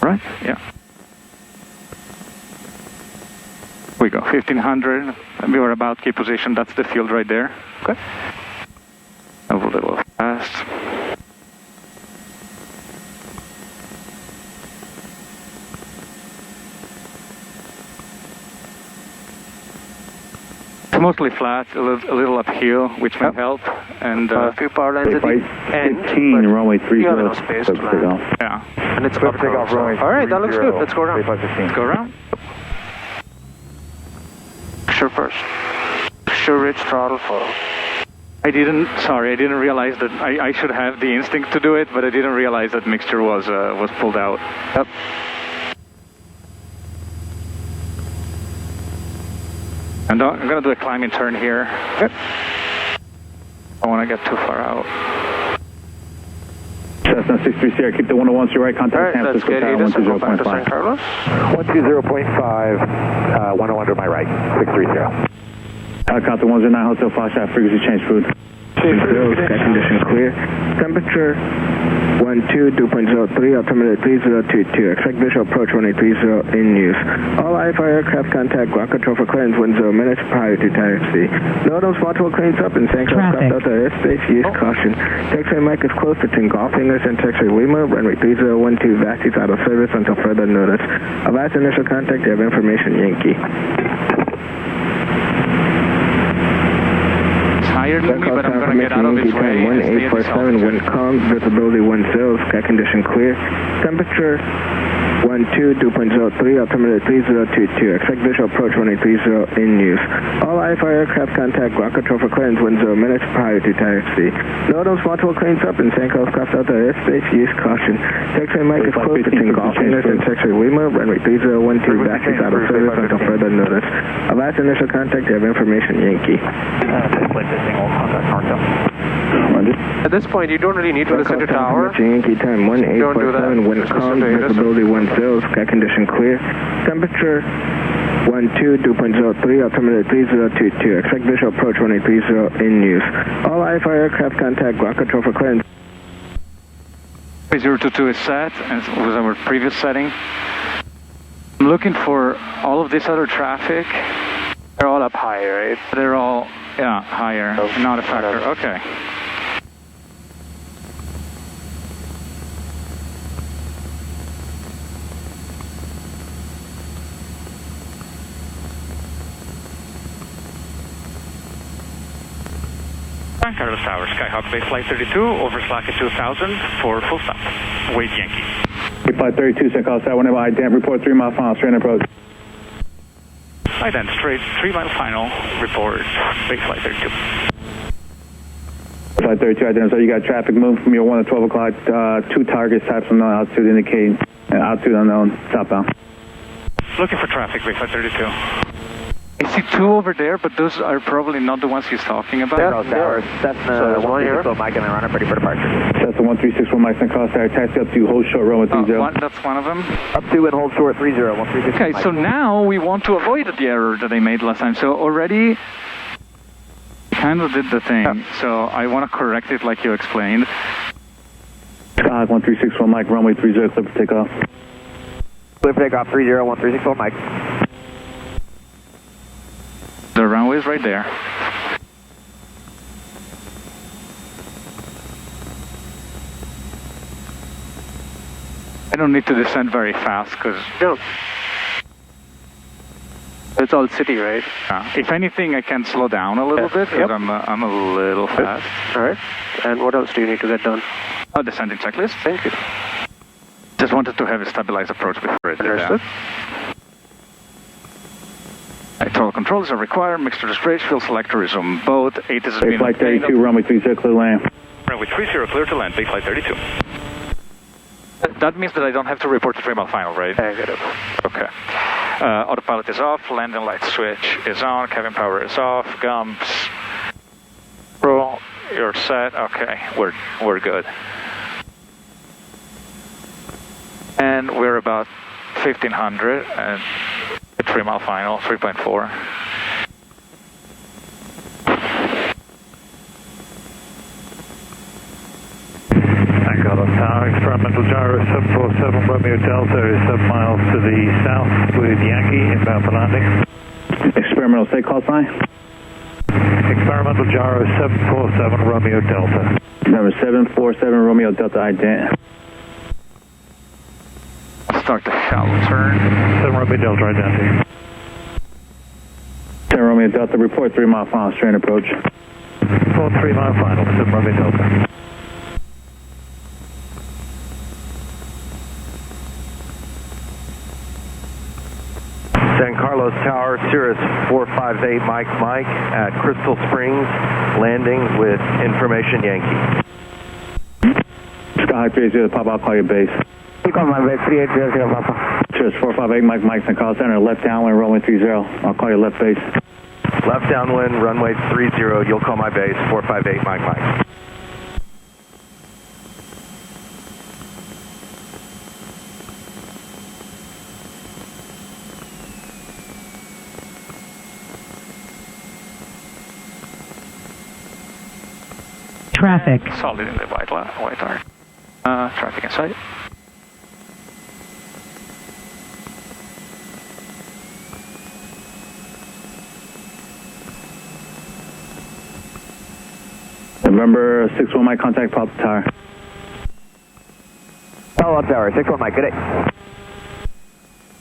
Right? Yeah. We go 1500. We were about key position. That's the field right there. Okay. A little fast. It's mostly flat, a little uphill, which may help. And a few power lines at the end. 15, runway 30. You have enough space to land. Yeah. And it's up takeoff runway. All right, that looks good. Let's go around. Let's go around. Sure first. Sure rich throttle full. I didn't realize that I should have the instinct to do it, but I didn't realize that mixture was pulled out. Yep. And I'm going to do a climbing turn here. Yep. I don't want to get too far out. Cessna 630, keep the 101 to your right, contact San Francisco Tower, 120.5. San Carlos. 120.5, 101 to my right, 630. Helicopter 109, Hotel 5 shot, frequency change food. Sky condition clear. Temperature 12, 2.03, altimeter 3022. Expect visual approach 1830 in use. All IFR aircraft contact ground control for clearance 10 minutes prior to type C. Note those multiple cranes up in San Carlos Delta airspace. Use caution. Taxiway mic is close between golf fingers and taxiway Lima. Runway 3012, VAST is out of service until further notice. Avast initial contact, you have information, Yankee. Higher than me, but I'm going to get out of its way. 1847, wind calm, visibility 10, sky condition clear. Temperature 12, 2.03, altimeter 3022. Expect visual approach 1830 in use. All IFR aircraft contact ground control for clearance 10 minutes prior to taxi. Note those multiple cranes up in San Carlos Delta airspace. Use caution. Taxiway mic is close between golf fingers and taxiway Lima. Runway 3012, VAST is out of service until further notice. Avast initial contact, you have information, Yankee. At this point, you don't really need to listen to tower. Yankee time 1847, wind calm, visibility 10, sky condition clear. Temperature 12, 2.03, altimeter 3022. Expect visual approach 1830 in use. All IFR aircraft contact ground control for clearance. 022 is set, as was our previous setting. I'm looking for all of this other traffic. They're all up high, right? They're all, yeah, higher, not a factor. Okay. San Carlos Tower, Skyhawk Bay Flight 32, over slack at 2000 for full stop. Wait Yankee. Flight 32, San Carlos Tower, whenever ident, report 3 mile final, straight approach. Ident, straight 3 mile final, report Bay Flight 32. Flight 32, ident, so you got traffic moving from your 1 to 12 o'clock, 2 targets, types from altitude indicating Altitude unknown, southbound. Looking for traffic, Big 32. I see two over there, but those are probably not the ones he's talking about. Carlos Tower, Cessna 136 Mike and then run up ready for departure. Cessna 1361 Mike, and cross tower, taxi up to hold short runway 30. That's one of them. Up to and hold short 30, 136 Okay, Mike. so now we want to avoid the error that I made last time. So already kind of did the thing. So I want to correct it like you explained. Skyhawk 1361 Mike, runway 30, clear for takeoff. Clear for takeoff 30, 1364 Mike. The runway is right there. I don't need to descend very fast because it's all city, right? If anything, I can slow down a little bit because I'm a little fast. All right. And what else do you need to get done? Descending checklist. Thank you. Just wanted to have a stabilized approach before it did that. Understood. Total controls are required. Mixture displaced. Fuel selector resume both. 8 is being flight 32, runway 30, clear land. Runway 30, clear to land, Big Flight 32. That means that I don't have to report the 3-mile final, right? Negative. Okay. Autopilot is off. Landing light switch is on. Cabin power is off. Gumps. Roll. You're set. Okay. We're good. And we're about 1500 and 3-mile final, 3.4. Carlos Tower, experimental gyro 747 Romeo Delta is 7 miles to the south with Yankee, inbound for landing. Experimental, say call sign. Experimental gyro 747 Romeo Delta. Number 747 Romeo Delta ident. Start the shallow turn. 7 Romeo Delta identity. 10 Romeo Delta, report 3-mile final, strain approach. Report 3-mile final, 7 Romeo Delta. San Carlos Tower, Cirrus 458 Mike at Crystal Springs, landing with information Yankee. Skyhawk 30, Papa, I'll call you base. You call my base, 3800 Papa. Cirrus 458 Mike, San Carlos Center, left downwind, runway 30. I'll call you left base. Left downwind, runway 30, you'll call my base, 458 Mike. Traffic. Solid in the white arc. Traffic in sight. November 61 Mike, contact Pop Tower. Follow-up Tower, 61 Mike, good day.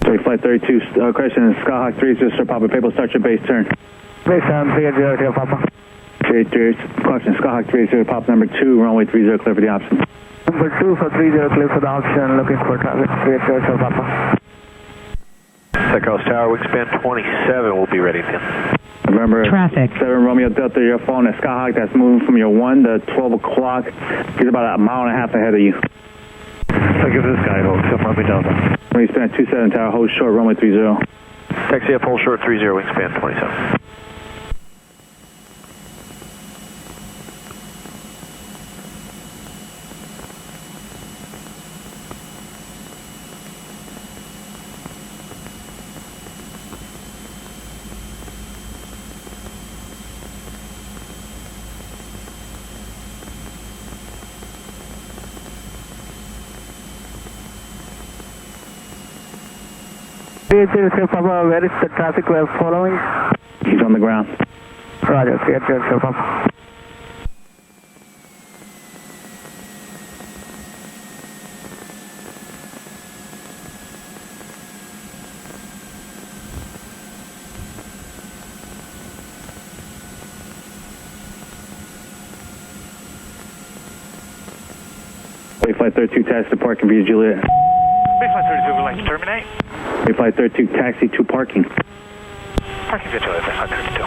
Sorry, flight 32, question, Skyhawk 30, Sir Papa, Paper, start your base turn. Base turn, 3800 Papa. 38, question, Skyhawk 30, Pop number 2, runway 30, clear for the option. Number 2 for 30, clear for the option, looking for traffic, 3800 Papa. San Carlos Tower, wingspan 27, we'll be ready then. November Traffic. 7 Romeo Delta, you're following a Skyhawk that's moving from your 1 to 12 o'clock. He's about a mile and a half ahead of you. Look at this guy, Hawk, 7 Romeo Delta. Wingspan 27 Tower, hold short, runway 30. Taxi up, hold short 30, wingspan 27. Papa, where is the traffic we're following? He's on the ground. Roger, 3800 Papa. Flight 32, taxi to parking, via Juliet. Big Flight 32, we'd like to terminate. Flight 32, taxi to parking. Parking via Juliet, Big Flight 32.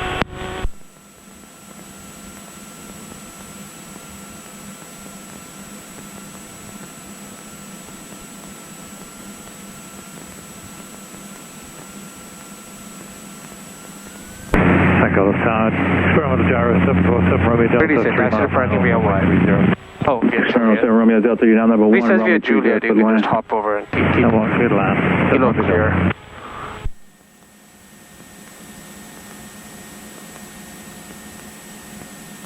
North Tower, experimental gyro 747 Romeo Delta. Pretty safe, that's the parking via wide. Oh, yes. Experimental 7 Romeo Delta, you're now number 1. He says via Juliet, you can just hop over and keep clear to land. Kilo clear.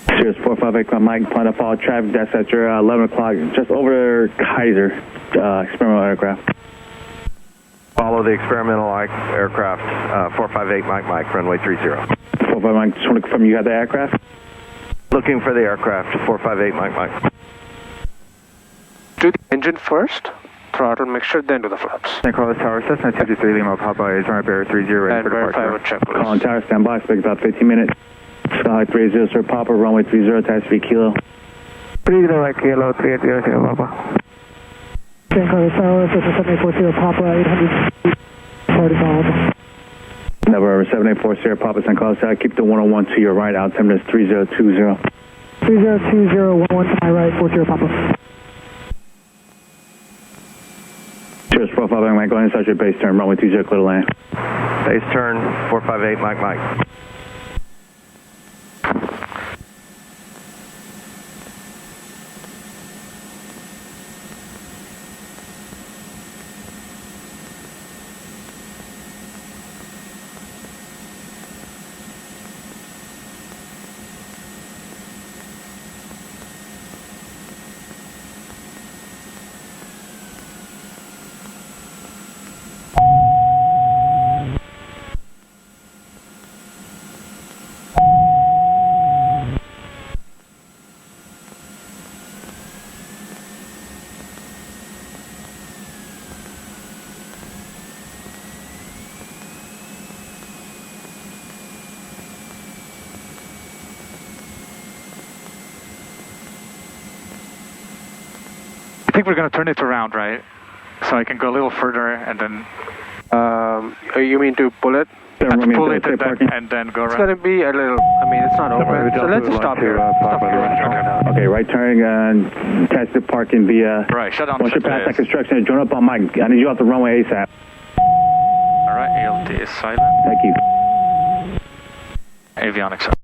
Cheers, 458 Mike, plan to follow traffic, that's at your 11 o'clock, just over Kaiser, experimental aircraft. Follow the experimental aircraft, 458 Mike, runway 30. 458 Mike, just want to confirm you got the aircraft? Looking for the aircraft, 458 Mike. Do the engine first, throttle mixture, then do the flaps. San Carlos Tower, Cessna 223 Lima, Papa is runway bearer 30, ready for departure. And check, please. Calling tower, stand by, expect about 15 minutes. Sky 30, sir, Papa, runway 30, taxi 3 kilo. 30 Kilo, 380, Papa. San Carlos Tower, Cessna 740, Papa, 800 feet, party called. Number 7840, Papa, San Carlos Tower, keep the 101 to your right, altimeter is 3020. 3020, 11 to my right, 40 Papa. Cheers, 458 Mike, go ahead and start your base turn, runway 30, clear to land. Base turn, 458 Mike. I think we're going to turn it around, right? So I can go a little further and then... you mean to pull it? Have to pull it and then go around. It's going to be a little... I mean, it's not open. So let's just stop here. Okay, right turn and catch the parking via... Right, shut down. Once you pass that construction, join up on Mike. I need you off the runway ASAP. Alright, ALT is silent. Thank you. Avionics up.